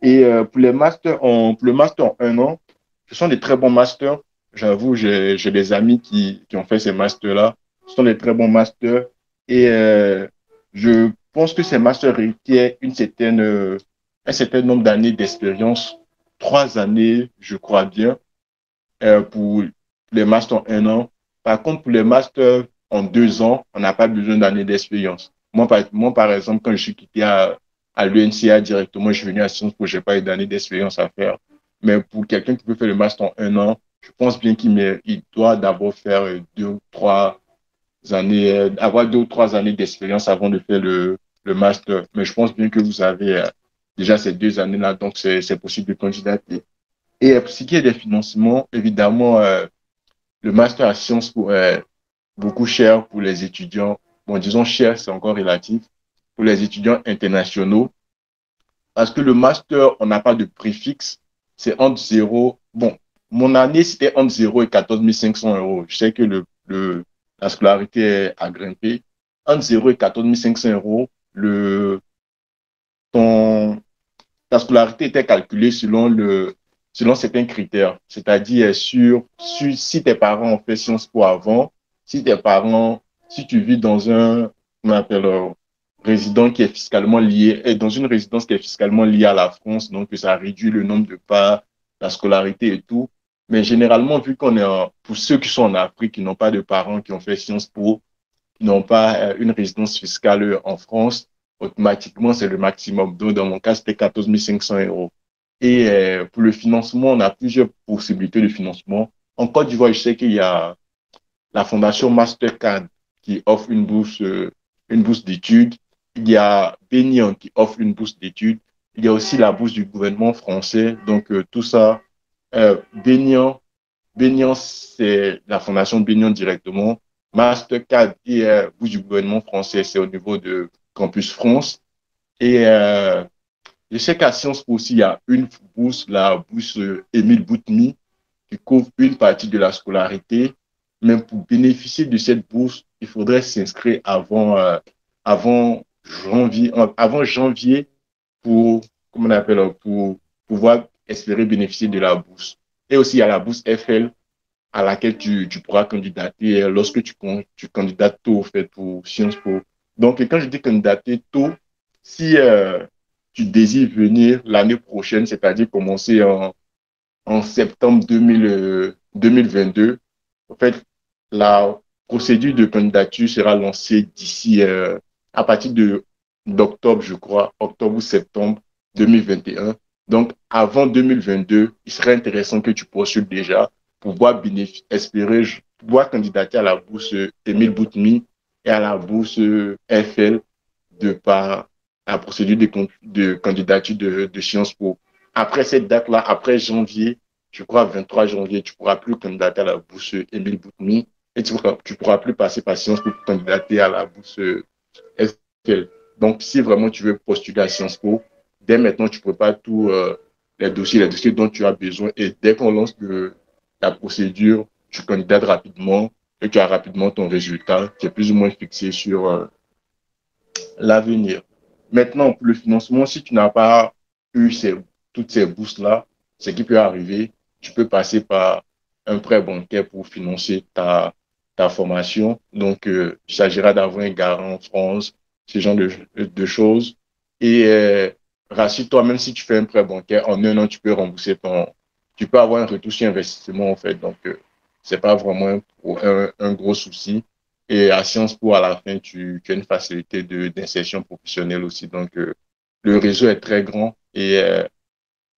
Et pour le master en 1 an, ce sont des très bons masters. J'avoue, j'ai des amis qui ont fait ces masters-là. Ce sont des très bons masters. Et je pense que ces masters requièrent un certain nombre d'années d'expérience. 3 années, je crois bien, pour les masters en 1 an. Par contre, pour les masters en 2 ans, on n'a pas besoin d'années d'expérience. Par exemple, quand je suis quitté à l'UNCA directement, je suis venu à Sciences Po, je n'ai pas eu d'année d'expérience à faire. Mais pour quelqu'un qui peut faire le master en 1 an, je pense bien il doit d'abord faire 2 ou 3 années, avoir 2 ou 3 années d'expérience avant de faire le master. Mais je pense bien que vous avez déjà ces 2 années-là, donc c'est possible de candidater. Et pour ce qui est des financements, évidemment, le master à Sciences Po est beaucoup cher pour les étudiants. Bon, disons cher, c'est encore relatif. Pour les étudiants internationaux, parce que le master, on n'a pas de prix fixe. C'est entre 0. Bon, mon année, c'était entre 0 et 14 500 euros. Je sais que la scolarité a grimpé. Entre 0 et 14 500 euros, ton, ta scolarité était calculée selon certains critères. C'est-à-dire si tes parents ont fait Sciences Po avant, si tu vis dans on appelle, résident qui est fiscalement lié, et dans une résidence qui est fiscalement liée à la France, donc ça réduit le nombre de pas, la scolarité et tout. Mais généralement, vu pour ceux qui sont en Afrique, qui n'ont pas de parents qui ont fait Sciences Po, qui n'ont pas une résidence fiscale en France, automatiquement, c'est le maximum. Donc, dans mon cas, c'était 14 500 euros. Et pour le financement, on a plusieurs possibilités de financement. En Côte d'Ivoire, je sais qu'il y a la fondation Mastercard qui offre une bourse d'études. Il y a Bénian qui offre une bourse d'études. Il y a aussi la bourse du gouvernement français. Donc, tout ça, Bénian, c'est la fondation Bénian directement. Mastercard et bourse du gouvernement français, c'est au niveau de Campus France. Et je sais qu'à Sciences Po aussi, il y a une bourse, la bourse Émile Boutmy, qui couvre une partie de la scolarité. Mais pour bénéficier de cette bourse, il faudrait s'inscrire avant janvier pour, comment on appelle, pour pouvoir espérer bénéficier de la bourse. Et aussi, il y a la bourse FL à laquelle tu pourras candidater lorsque tu candidates tôt, en fait, pour Sciences Po. Donc, quand je dis candidater tôt, si tu désires venir l'année prochaine, c'est-à-dire commencer en septembre 2022, en fait, la procédure de candidature sera lancée à partir d'octobre, je crois, octobre ou septembre 2021. Donc, avant 2022, il serait intéressant que tu postules déjà pour pouvoir candidater à la bourse Émile Boutmy et à la bourse FL de par la procédure de candidature de Sciences Po. Après cette date-là, après janvier, je crois 23 janvier, tu ne pourras plus candidater à la bourse Émile Boutmy et tu ne pourras plus passer par Sciences Po pour candidater à la bourse FL. Donc, si vraiment tu veux postuler à Sciences Po, dès maintenant, tu prépares tous les dossiers dont tu as besoin et dès qu'on lance la procédure, tu candidates rapidement et tu as rapidement ton résultat qui est plus ou moins fixé sur l'avenir. Maintenant, pour le financement, si tu n'as pas eu toutes ces bourses-là, ce qui peut arriver, tu peux passer par un prêt bancaire pour financer ta formation. Donc, il s'agira d'avoir un garant en France, ce genre de choses. Et rassure-toi, même si tu fais un prêt bancaire, en un an, tu peux rembourser tu peux avoir un retour sur investissement, en fait. Donc, c'est pas vraiment un gros souci. Et à Sciences Po, à la fin, tu as une facilité d'insertion professionnelle aussi. Donc, le réseau est très grand et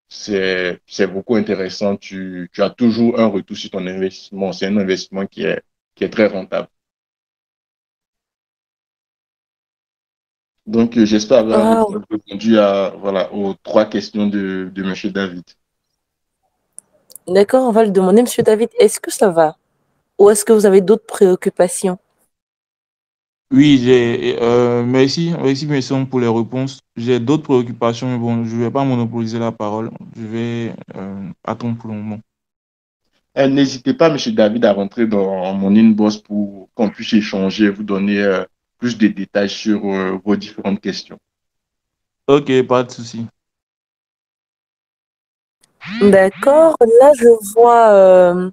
c'est beaucoup intéressant. Tu as toujours un retour sur ton investissement. C'est un investissement qui est très rentable. Donc, j'espère avoir Wow. répondu voilà, aux trois questions de M. David. D'accord, on va le demander. Monsieur David, est-ce que ça va? Ou est-ce que vous avez d'autres préoccupations? Oui, merci Messon pour les réponses. J'ai d'autres préoccupations, mais bon, je ne vais pas monopoliser la parole. Je vais attendre pour le moment. N'hésitez pas, M. David, à rentrer dans mon inbox pour qu'on puisse échanger et vous donner plus de détails sur vos différentes questions. Ok, pas de souci. D'accord, là je vois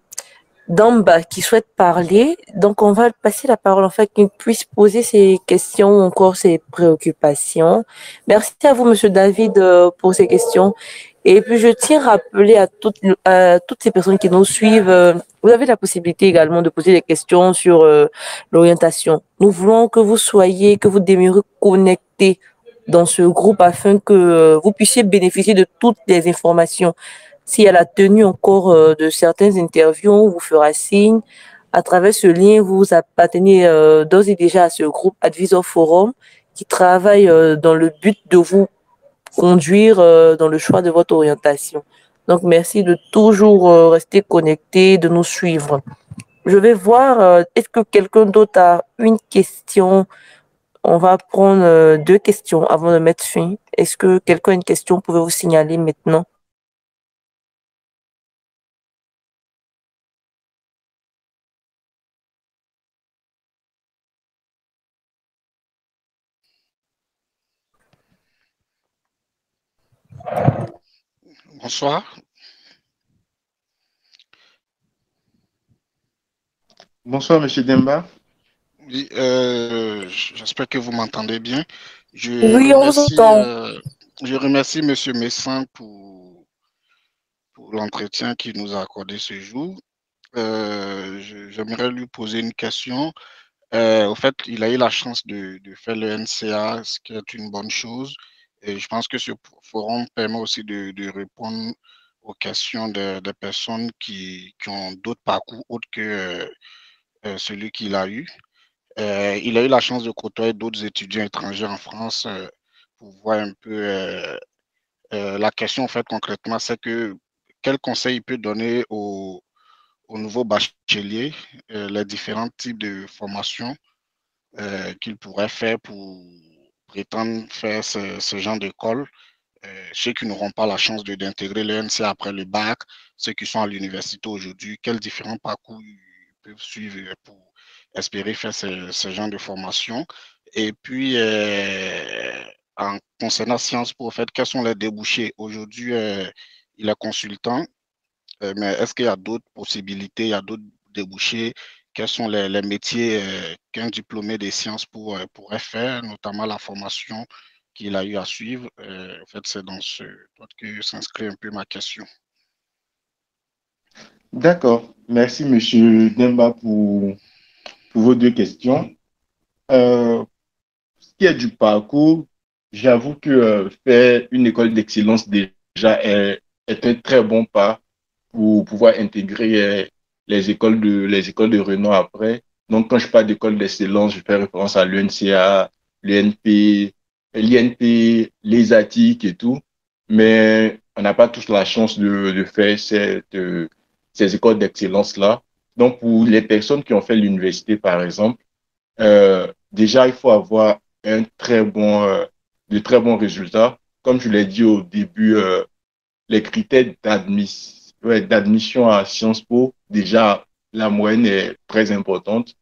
Damba qui souhaite parler. Donc on va passer la parole en fait qu'il puisse poser ses questions ou encore ses préoccupations. Merci à vous, Monsieur David, pour ces questions. Et puis je tiens à rappeler à toutes ces personnes qui nous suivent, vous avez la possibilité également de poser des questions sur l'orientation. Nous voulons que vous demeurez connectés dans ce groupe afin que vous puissiez bénéficier de toutes les informations. Si elle a tenu encore de certaines interviews, on vous fera signe. À travers ce lien, vous appartenez d'ores et déjà à ce groupe Advisor Forum qui travaille dans le but de vous conduire dans le choix de votre orientation. Donc, merci de toujours rester connecté, de nous suivre. Je vais voir, est-ce que quelqu'un d'autre a une question? On va prendre deux questions avant de mettre fin. Est-ce que quelqu'un a une question? Pouvez vous signaler maintenant? Bonsoir. Bonsoir, M. Demba. Oui, j'espère que vous m'entendez bien. Oui, on vous entend. Je remercie Monsieur Messin pour l'entretien qu'il nous a accordé ce jour. J'aimerais lui poser une question. Au fait, il a eu la chance de faire le NCA, ce qui est une bonne chose. Et je pense que ce forum permet aussi de répondre aux questions des personnes qui ont d'autres parcours autres que celui qu'il a eu. Il a eu la chance de côtoyer d'autres étudiants étrangers en France pour voir un peu la question, en fait, concrètement, c'est que quel conseil il peut donner aux nouveaux bacheliers, les différents types de formations qu'ils pourraient faire pour prétendre faire ce genre d'école. Ceux qui n'auront pas la chance d'intégrer le NC après le bac, ceux qui sont à l'université aujourd'hui, quels différents parcours ils peuvent suivre pour espérer faire ce genre de formation. Et puis, en concernant Sciences Po, en fait, quels sont les débouchés? Aujourd'hui, il est consultant, mais est-ce qu'il y a d'autres possibilités, il y a d'autres débouchés? Quels sont les métiers qu'un diplômé des Sciences Po pourrait faire, notamment la formation qu'il a eu à suivre? En fait, c'est dans ce que s'inscrit un peu ma question. D'accord. Merci, M. Demba, pour vos deux questions. Ce qui est du parcours, j'avoue que faire une école d'excellence déjà est un très bon pas pour pouvoir intégrer les écoles de renom après. Donc, quand je parle d'école d'excellence, je fais référence à l'UNCA, l'UNP, l'INP, les ATIC et tout. Mais on n'a pas tous la chance de faire ces écoles d'excellence-là. Donc, pour les personnes qui ont fait l'université, par exemple, déjà, il faut avoir de très bons résultats. Comme je l'ai dit au début, les critères d'admission à Sciences Po, déjà, la moyenne est très importante.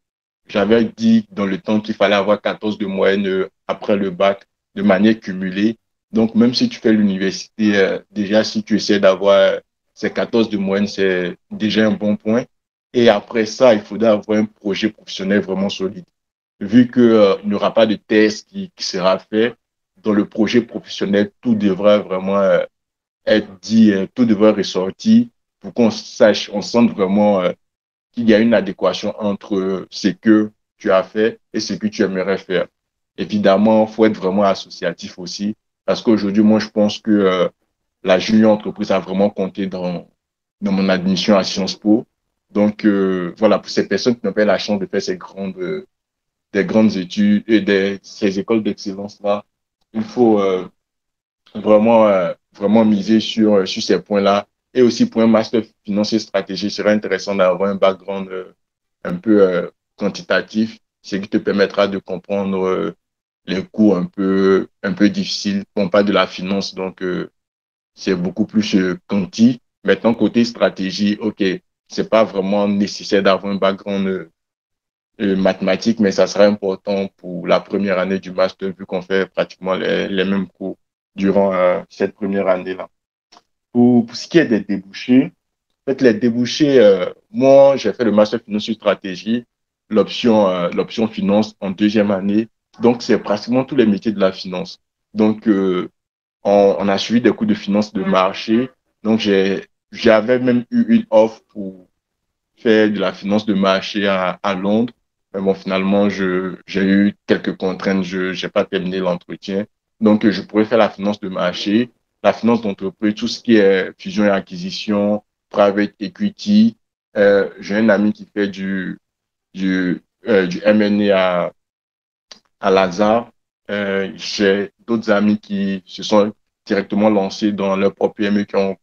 J'avais dit dans le temps qu'il fallait avoir 14 de moyenne après le bac de manière cumulée. Donc, même si tu fais l'université, déjà, si tu essaies d'avoir c'est 14 de moyenne, c'est déjà un bon point. Et après ça, il faudra avoir un projet professionnel vraiment solide. Vu qu'il n'y aura pas de test qui sera fait, dans le projet professionnel, tout devra vraiment être dit, tout devra ressortir pour qu'on sache, on sente vraiment qu'il y a une adéquation entre ce que tu as fait et ce que tu aimerais faire. Évidemment, il faut être vraiment associatif aussi, parce qu'aujourd'hui, moi, je pense que la junior entreprise a vraiment compté dans mon admission à Sciences Po. Donc, voilà, pour ces personnes qui n'ont pas eu la chance de faire des grandes études et ces écoles d'excellence-là, il faut vraiment miser sur ces points-là. Et aussi pour un master financier stratégie, il serait intéressant d'avoir un background un peu quantitatif, ce qui te permettra de comprendre les coûts un peu difficiles. On parle de la finance, donc c'est beaucoup plus quanti. Maintenant, côté stratégie, OK, c'est pas vraiment nécessaire d'avoir un background mathématique, mais ça sera important pour la première année du master, vu qu'on fait pratiquement les mêmes cours durant cette première année-là. Pour ce qui est des débouchés, en fait, les débouchés, moi, j'ai fait le master finance sur stratégie, l'option finance en deuxième année. Donc, c'est pratiquement tous les métiers de la finance. Donc, on a suivi des cours de finance de marché. Donc, j'avais même eu une offre pour faire de la finance de marché à Londres. Mais bon, finalement, j'ai eu quelques contraintes. Je n'ai pas terminé l'entretien. Donc, je pourrais faire la finance de marché, la finance d'entreprise, tout ce qui est fusion et acquisition, private equity. J'ai un ami qui fait du M&A à Lazare. J'ai d'autres amis qui se sont directement lancés dans leur propre PME, qui ont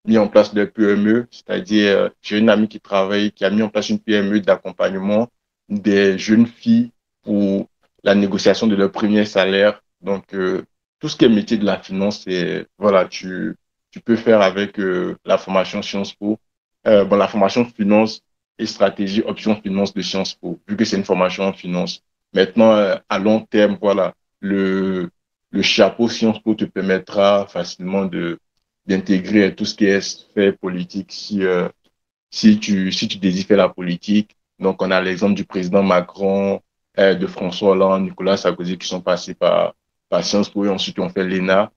mis en place leur PME, c'est-à-dire j'ai une amie qui a mis en place une PME d'accompagnement des jeunes filles pour la négociation de leur premier salaire. Donc, tout ce qui est métier de la finance, c'est, voilà, tu peux faire avec la formation Sciences Po. Bon, la formation finance et stratégie option finance de Sciences Po, vu que c'est une formation en finance. Maintenant, à long terme, voilà, le chapeau Sciences Po te permettra facilement d'intégrer tout ce qui est sphère politique si tu désires faire la politique. Donc, on a l'exemple du président Macron, de François Hollande, Nicolas Sarkozy qui sont passés par Sciences Po et ensuite on fait l'ENA.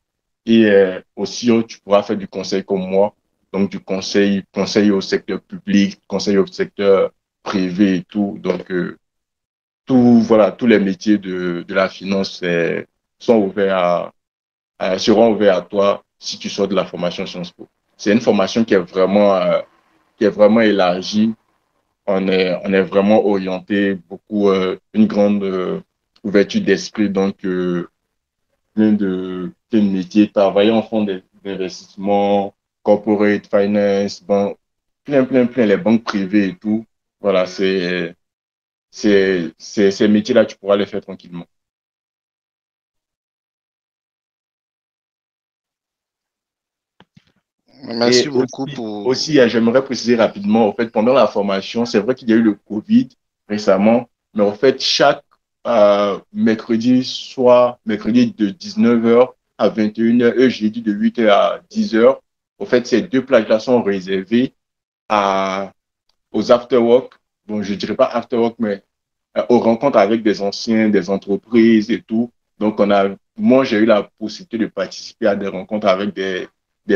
Et aussi, tu pourras faire du conseil comme moi, donc du conseil au secteur public, conseil au secteur privé et tout. Donc, voilà, tous les métiers de la finance sont seront ouverts à toi si tu sors de la formation Sciences Po. C'est une formation qui est vraiment élargie. On est vraiment orienté, beaucoup, une grande ouverture d'esprit, donc plein de métiers, travailler en fonds d'investissement, corporate finance, plein, les banques privées et tout. Voilà, ces métiers-là, tu pourras les faire tranquillement. Merci Et beaucoup pour... aussi j'aimerais préciser rapidement, en fait, pendant la formation, c'est vrai qu'il y a eu le Covid récemment, mais en fait, chaque mercredi soir, mercredi de 19h à 21h et jeudi de 8h à 10h, en fait, ces deux plages-là sont réservées à, aux after-work. Bon, je dirais pas after-work, mais aux rencontres avec des anciens, des entreprises et tout. Donc, moi, j'ai eu la possibilité de participer à des rencontres avec des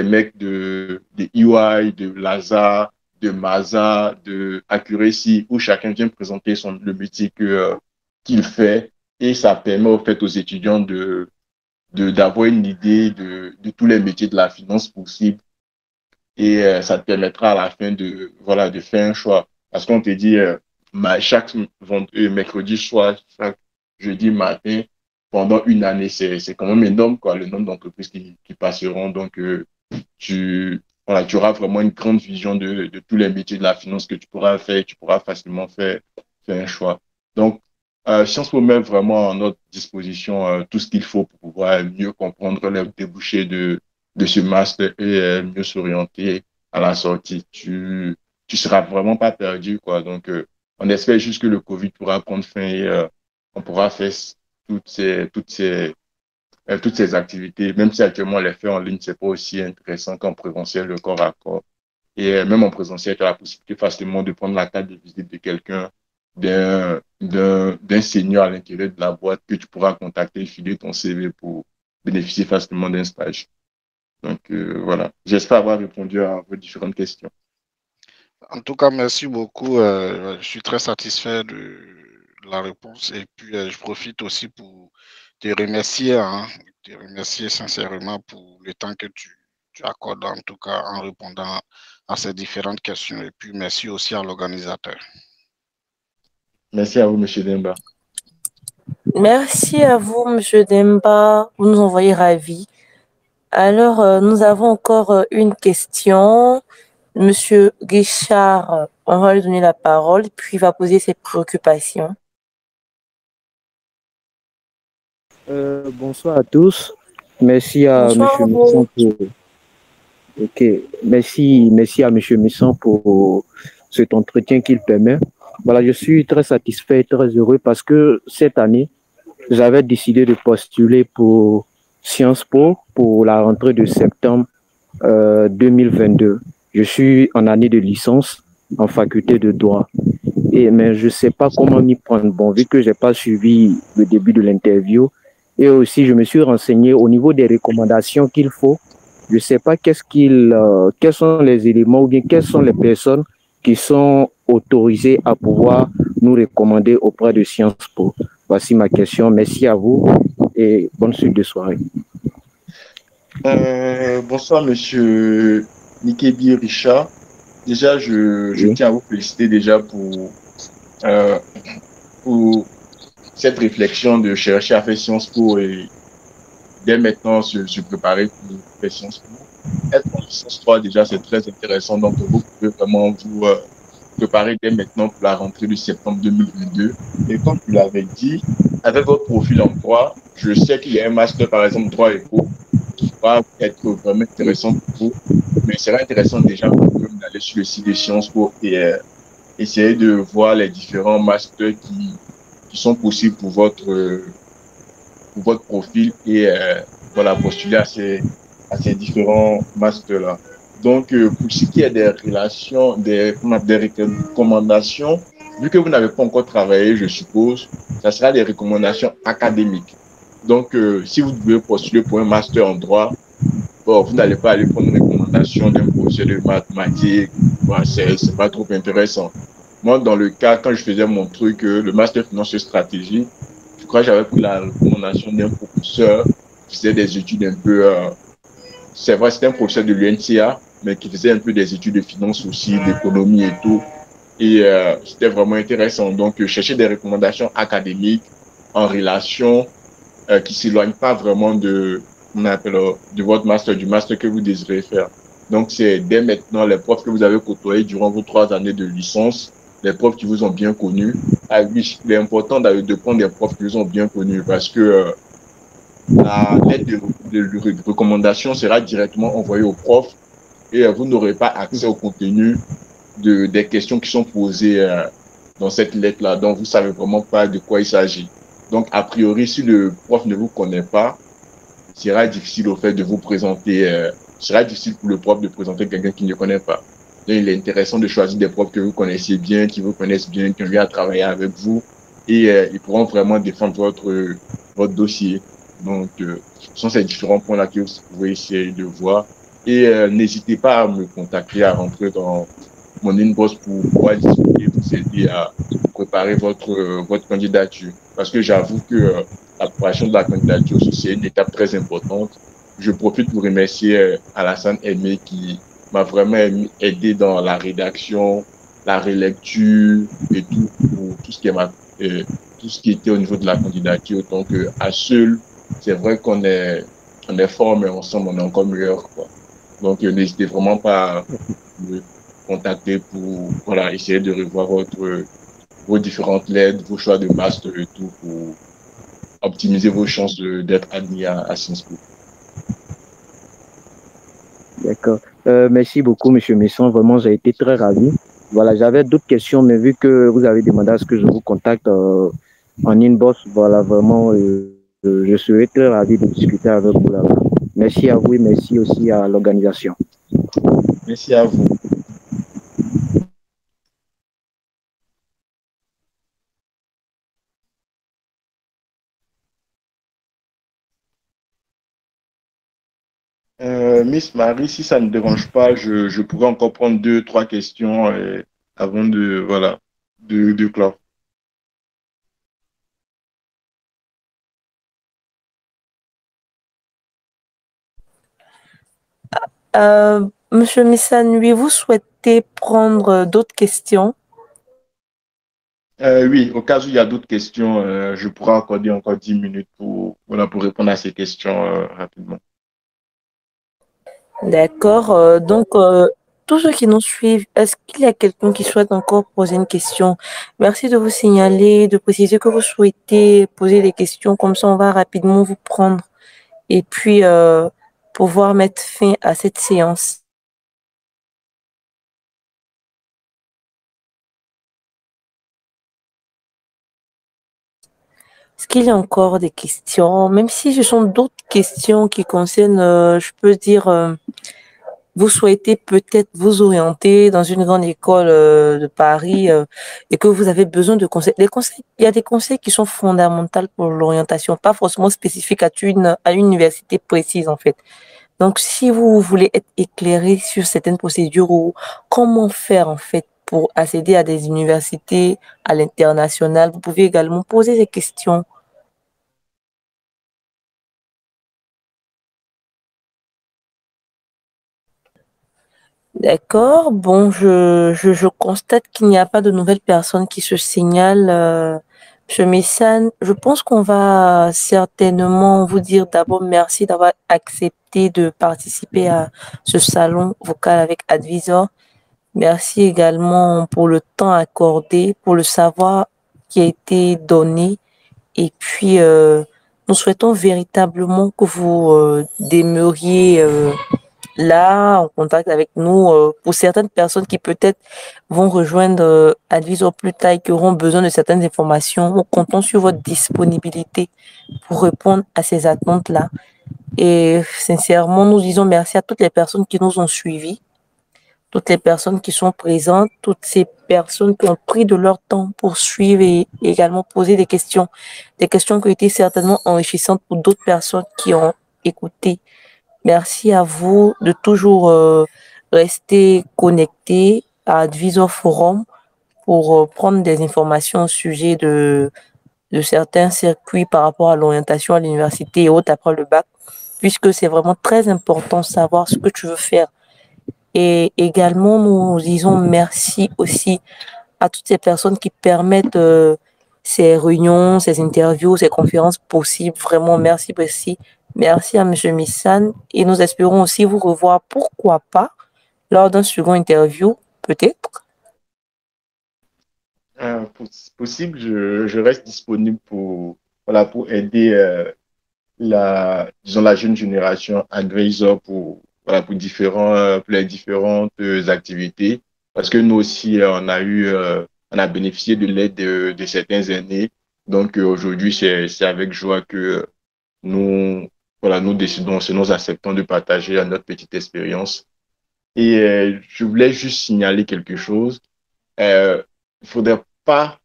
mecs de EY, de Lazare, de Maza, de Accuracy, où chacun vient présenter le métier qu'il fait. Et ça permet, au fait, aux étudiants d'avoir une idée de tous les métiers de la finance possibles. Et ça te permettra à la fin voilà, de faire un choix. Parce qu'on te dit, chaque mercredi soir, chaque jeudi matin, pendant une année, c'est quand même énorme, quoi, le nombre d'entreprises qui passeront. Donc, voilà, tu auras vraiment une grande vision de tous les métiers de la finance que tu pourras faire. Tu pourras facilement faire un choix. Donc, Sciences Po met vraiment à notre disposition tout ce qu'il faut pour pouvoir mieux comprendre les débouchés de ce master et mieux s'orienter à la sortie. Tu seras vraiment pas perdu, quoi. Donc, on espère juste que le Covid pourra prendre fin et on pourra faire toutes ces activités, même si actuellement les faits en ligne, c'est pas aussi intéressant qu'en présentiel, le corps à corps. Et même en présentiel, tu as la possibilité facilement de prendre la carte de visite de quelqu'un, d'un senior à l'intérieur de la boîte que tu pourras contacter et filer ton CV pour bénéficier facilement d'un stage. Donc, voilà. J'espère avoir répondu à vos différentes questions. En tout cas, merci beaucoup. Je suis très satisfait de la réponse et puis je profite aussi pour te remercier, te remercier sincèrement pour le temps que tu accordes, en tout cas en répondant à ces différentes questions. Et puis merci aussi à l'organisateur. Merci à vous, M. Demba. Merci à vous, Monsieur Demba. Vous nous envoyez ravis. Alors, nous avons encore une question. Monsieur Guichard, on va lui donner la parole, puis il va poser ses préoccupations. Bonsoir à tous. Merci à Bonsoir M. à vous. Misson merci à M. Misson pour cet entretien qu'il permet. Voilà, je suis très satisfait et très heureux parce que cette année, j'avais décidé de postuler pour Sciences Po pour la rentrée de septembre 2022. Je suis en année de licence en faculté de droit. Mais je ne sais pas comment m'y prendre. Bon, vu que je n'ai pas suivi le début de l'interview, et aussi je me suis renseigné au niveau des recommandations qu'il faut. Je ne sais pas quels sont les éléments ou bien quelles sont les personnes qui sont autorisées à pouvoir nous recommander auprès de Sciences Po. Voici ma question. Merci à vous et bonne suite de soirée. Bonsoir, monsieur Nikebi Richard. Déjà, je tiens à vous féliciter déjà pour cette réflexion de chercher à faire Sciences Po et dès maintenant se préparer pour faire Sciences Po. Être en licence 3, déjà, c'est très intéressant. Donc, vous pouvez vraiment vous préparer dès maintenant pour la rentrée de septembre 2022. Et comme tu l'avais dit, avec votre profil en droit, je sais qu'il y a un master, par exemple, droit éco, qui va être vraiment intéressant pour vous. Mais il serait intéressant déjà pour vous d'aller sur le site de Sciences Po et essayer de voir les différents masters qui sont possibles pour votre profil et voilà, postuler à ces différents masters-là. Donc, pour ce qui est des relations, des recommandations, vu que vous n'avez pas encore travaillé, je suppose, ça sera des recommandations académiques. Donc, si vous devez postuler pour un master en droit, bon, vous n'allez pas aller prendre une recommandation d'un professeur de mathématiques, bon, c'est pas trop intéressant. Moi, dans le cas, quand je faisais mon truc, le master finance et stratégie, je crois que j'avais pris la recommandation d'un professeur qui faisait des études un peu... c'est vrai, c'était un professeur de l'UNCA, mais qui faisait un peu des études de finance aussi, d'économie et tout. Et c'était vraiment intéressant. Donc, chercher des recommandations académiques en relation qui ne s'éloignent pas vraiment de votre master, du master que vous désirez faire. Donc, c'est dès maintenant les profs que vous avez côtoyés durant vos 3 années de licence, les profs qui vous ont bien connus. Ah oui, il est important de prendre des profs qui vous ont bien connus parce que la lettre de recommandation sera directement envoyée au prof et vous n'aurez pas accès au contenu des questions qui sont posées dans cette lettre-là. Donc, vous ne savez vraiment pas de quoi il s'agit. Donc, a priori, si le prof ne vous connaît pas, il sera difficile au fait de vous présenter, sera difficile pour le prof de présenter quelqu'un qui ne connaît pas. Donc, il est intéressant de choisir des profs que vous connaissez bien, qui vous connaissent bien, qui ont bien à travailler avec vous et ils pourront vraiment défendre votre dossier. Donc, ce sont ces différents points-là que vous pouvez essayer de voir. Et n'hésitez pas à me contacter, à rentrer dans mon inbox pour pouvoir discuter, vous aider à préparer votre candidature. Parce que j'avoue que la préparation de la candidature, c'est une étape très importante. Je profite pour remercier Alassane Aimé qui m'a vraiment aidé dans la rédaction, la relecture et tout, pour tout ce qui était au niveau de la candidature. Donc, à seul, c'est vrai qu'on est fort, mais ensemble, on est encore meilleur, quoi. Donc, n'hésitez vraiment pas à me contacter pour essayer de revoir vos différentes lettres, vos choix de master et tout, pour optimiser vos chances d'être admis à Sciences Po. D'accord. Merci beaucoup, M. Misson. Vraiment, j'ai été très ravi. Voilà, j'avais d'autres questions, mais vu que vous avez demandé à ce que je vous contacte en inbox, voilà, vraiment, je serai très ravi de discuter avec vous là-bas. Merci à vous et merci aussi à l'organisation. Merci à vous. Miss Marie, si ça ne dérange pas, je pourrais encore prendre deux, trois questions avant de, voilà, de clore. Monsieur Missanui, vous souhaitez prendre d'autres questions? Oui, au cas où il y a d'autres questions, je pourrais accorder encore 10 minutes pour, voilà, pour répondre à ces questions rapidement. D'accord. Tous ceux qui nous suivent, est-ce qu'il y a quelqu'un qui souhaite encore poser une question? Merci de vous signaler, de préciser que vous souhaitez poser des questions. Comme ça, on va rapidement vous prendre et puis pouvoir mettre fin à cette séance. Est-ce qu'il y a encore des questions? Même si ce sont d'autres questions qui concernent, je peux dire, vous souhaitez peut-être vous orienter dans une grande école de Paris et que vous avez besoin de conseils. Les conseils, il y a des conseils qui sont fondamentaux pour l'orientation, pas forcément spécifiques à une université précise en fait. Donc, si vous voulez être éclairé sur certaines procédures ou comment faire en fait pour accéder à des universités à l'international, vous pouvez également poser des questions. D'accord. Bon, je constate qu'il n'y a pas de nouvelles personnes qui se signalent. Monsieur Messan, je pense qu'on va certainement vous dire d'abord merci d'avoir accepté de participer à ce salon vocal avec Advisor. Merci également pour le temps accordé, pour le savoir qui a été donné. Et puis, nous souhaitons véritablement que vous demeuriez là, en contact avec nous, pour certaines personnes qui peut-être vont rejoindre Advisor plus tard et qui auront besoin de certaines informations, nous comptons sur votre disponibilité pour répondre à ces attentes-là. Et sincèrement, nous disons merci à toutes les personnes qui nous ont suivis, toutes les personnes qui sont présentes, toutes ces personnes qui ont pris de leur temps pour suivre et également poser des questions qui ont été certainement enrichissantes pour d'autres personnes qui ont écouté. Merci à vous de toujours rester connectés à Advisor Forum pour prendre des informations au sujet de certains circuits par rapport à l'orientation à l'université et autres après le bac, puisque c'est vraiment très important de savoir ce que tu veux faire. Et également, nous disons merci aussi à toutes ces personnes qui permettent ces réunions, ces interviews, ces conférences possibles. Vraiment, merci aussi. Merci à M. Missan et nous espérons aussi vous revoir, pourquoi pas, lors d'un second interview, peut-être. Possible, je reste disponible pour, voilà, pour aider disons, la jeune génération advisor pour, voilà, pour les différentes activités. Parce que nous aussi, on a bénéficié de l'aide de certains aînés. Donc, aujourd'hui, c'est avec joie que nous, voilà, nous décidons, nous acceptons de partager notre petite expérience. Et je voulais juste signaler quelque chose. Il faudrait pas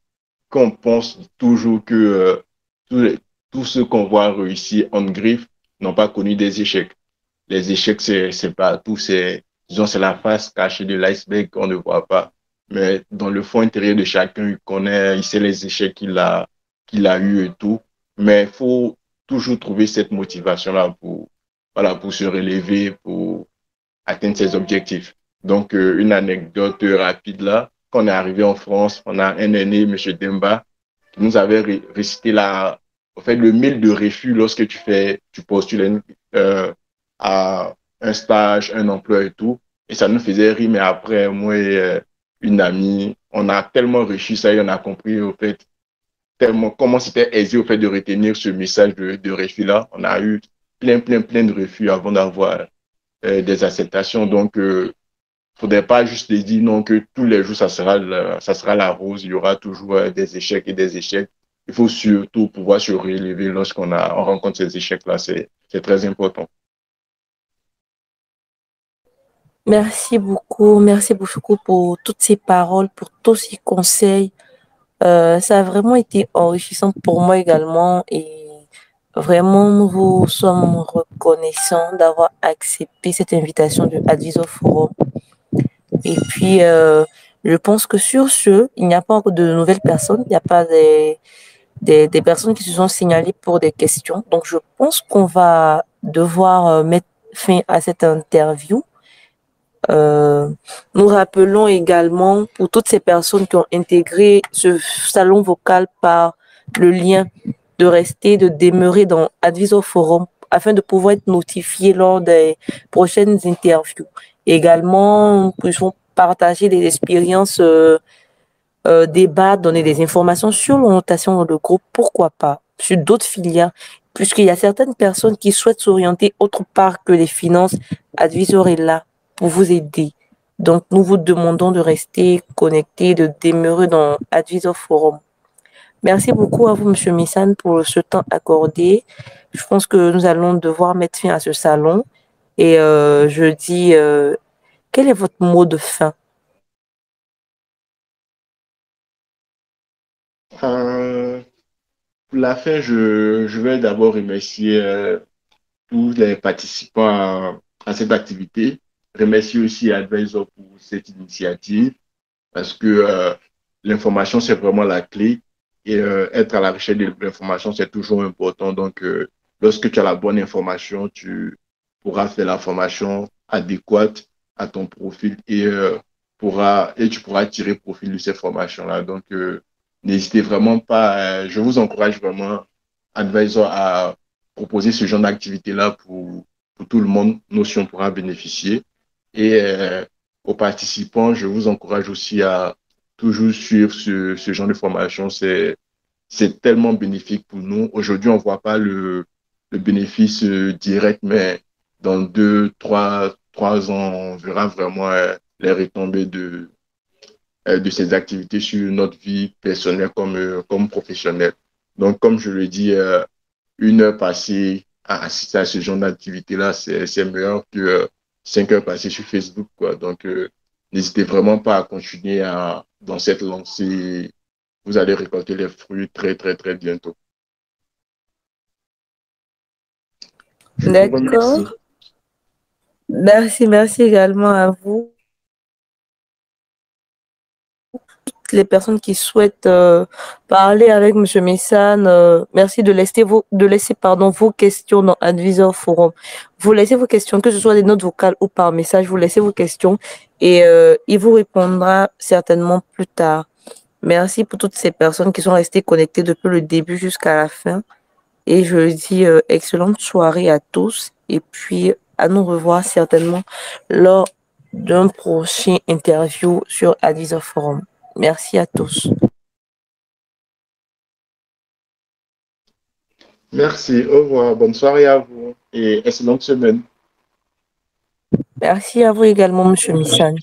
qu'on pense toujours que tous ceux qu'on voit réussir en griffe n'ont pas connu des échecs. Les échecs, c'est partout, disons, c'est la face cachée de l'iceberg qu'on ne voit pas. Mais dans le fond intérieur de chacun, il sait les échecs qu'il a eu et tout. Mais il faut toujours trouver cette motivation-là pour, voilà, pour se relever, pour atteindre ses objectifs. Donc, une anecdote rapide là. Quand on est arrivé en France, on a un aîné, M. Demba, qui nous avait récité en fait, le mille de refus lorsque tu postules à un stage, un emploi et tout. Et ça nous faisait rire, mais après, moi et une amie, on a tellement réussi ça et on a compris, au fait, tellement comment c'était aisé, au fait, de retenir ce message de refus-là. On a eu plein de refus avant d'avoir des acceptations. Donc, faudrait pas juste dire non que tous les jours, ça sera la rose. Il y aura toujours des échecs et des échecs. Il faut surtout pouvoir se relever on rencontre ces échecs-là. C'est très important. Merci beaucoup pour toutes ces paroles, pour tous ces conseils. Ça a vraiment été enrichissant pour moi également et Vraiment, nous vous sommes reconnaissants d'avoir accepté cette invitation de Advisor Forum. Et puis, je pense que sur ce, il n'y a pas encore de nouvelles personnes, il n'y a pas des personnes qui se sont signalées pour des questions. Donc, je pense qu'on va devoir mettre fin à cette interview. Nous rappelons également pour toutes ces personnes qui ont intégré ce salon vocal par le lien de demeurer dans Advisor Forum afin de pouvoir être notifiés lors des prochaines interviews. Également, nous pouvons partager des expériences, débattre, donner des informations sur l'orientation dans le groupe, pourquoi pas, sur d'autres filières, puisqu'il y a certaines personnes qui souhaitent s'orienter autre part que les finances. Advisor est là pour vous aider. Donc, nous vous demandons de rester connectés, de demeurer dans Advisor Forum. Merci beaucoup à vous, M. Missan, pour ce temps accordé. Je pense que nous allons devoir mettre fin à ce salon. Et je dis, quel est votre mot de fin? Pour la fin, je vais d'abord remercier tous les participants à cette activité. Remercier aussi Advisor pour cette initiative parce que l'information, c'est vraiment la clé et être à la recherche de l'information, c'est toujours important. Donc, lorsque tu as la bonne information, tu pourras faire la formation adéquate à ton profil et, tu pourras tirer profit de ces formations-là. Donc, n'hésitez vraiment pas, je vous encourage vraiment, Advisor, à proposer ce genre d'activité-là pour tout le monde, nous aussi on pourra bénéficier. Et aux participants, je vous encourage aussi à toujours suivre ce genre de formation. C'est tellement bénéfique pour nous. Aujourd'hui, on ne voit pas le bénéfice direct, mais dans 3 ans, on verra vraiment les retombées de ces activités sur notre vie personnelle comme professionnelle. Donc, comme je le dis, 1 heure passée à assister à ce genre d'activité-là, c'est meilleur que 5 heures passées sur Facebook, quoi. Donc, n'hésitez vraiment pas à continuer dans cette lancée. Vous allez récolter les fruits très, très, très bientôt. Je vous remercie. D'accord. Merci également à vous. Les personnes qui souhaitent parler avec M. Messan, merci de laisser vos questions dans Advisor Forum. Vous laissez vos questions, que ce soit des notes vocales ou par message, vous laissez vos questions et il vous répondra certainement plus tard. Merci pour toutes ces personnes qui sont restées connectées depuis le début jusqu'à la fin. Et je dis excellente soirée à tous et puis à nous revoir certainement lors d'un prochain interview sur Advisor Forum. Merci à tous. Merci, au revoir, bonne soirée à vous et excellente semaine. Merci à vous également, M. Missan.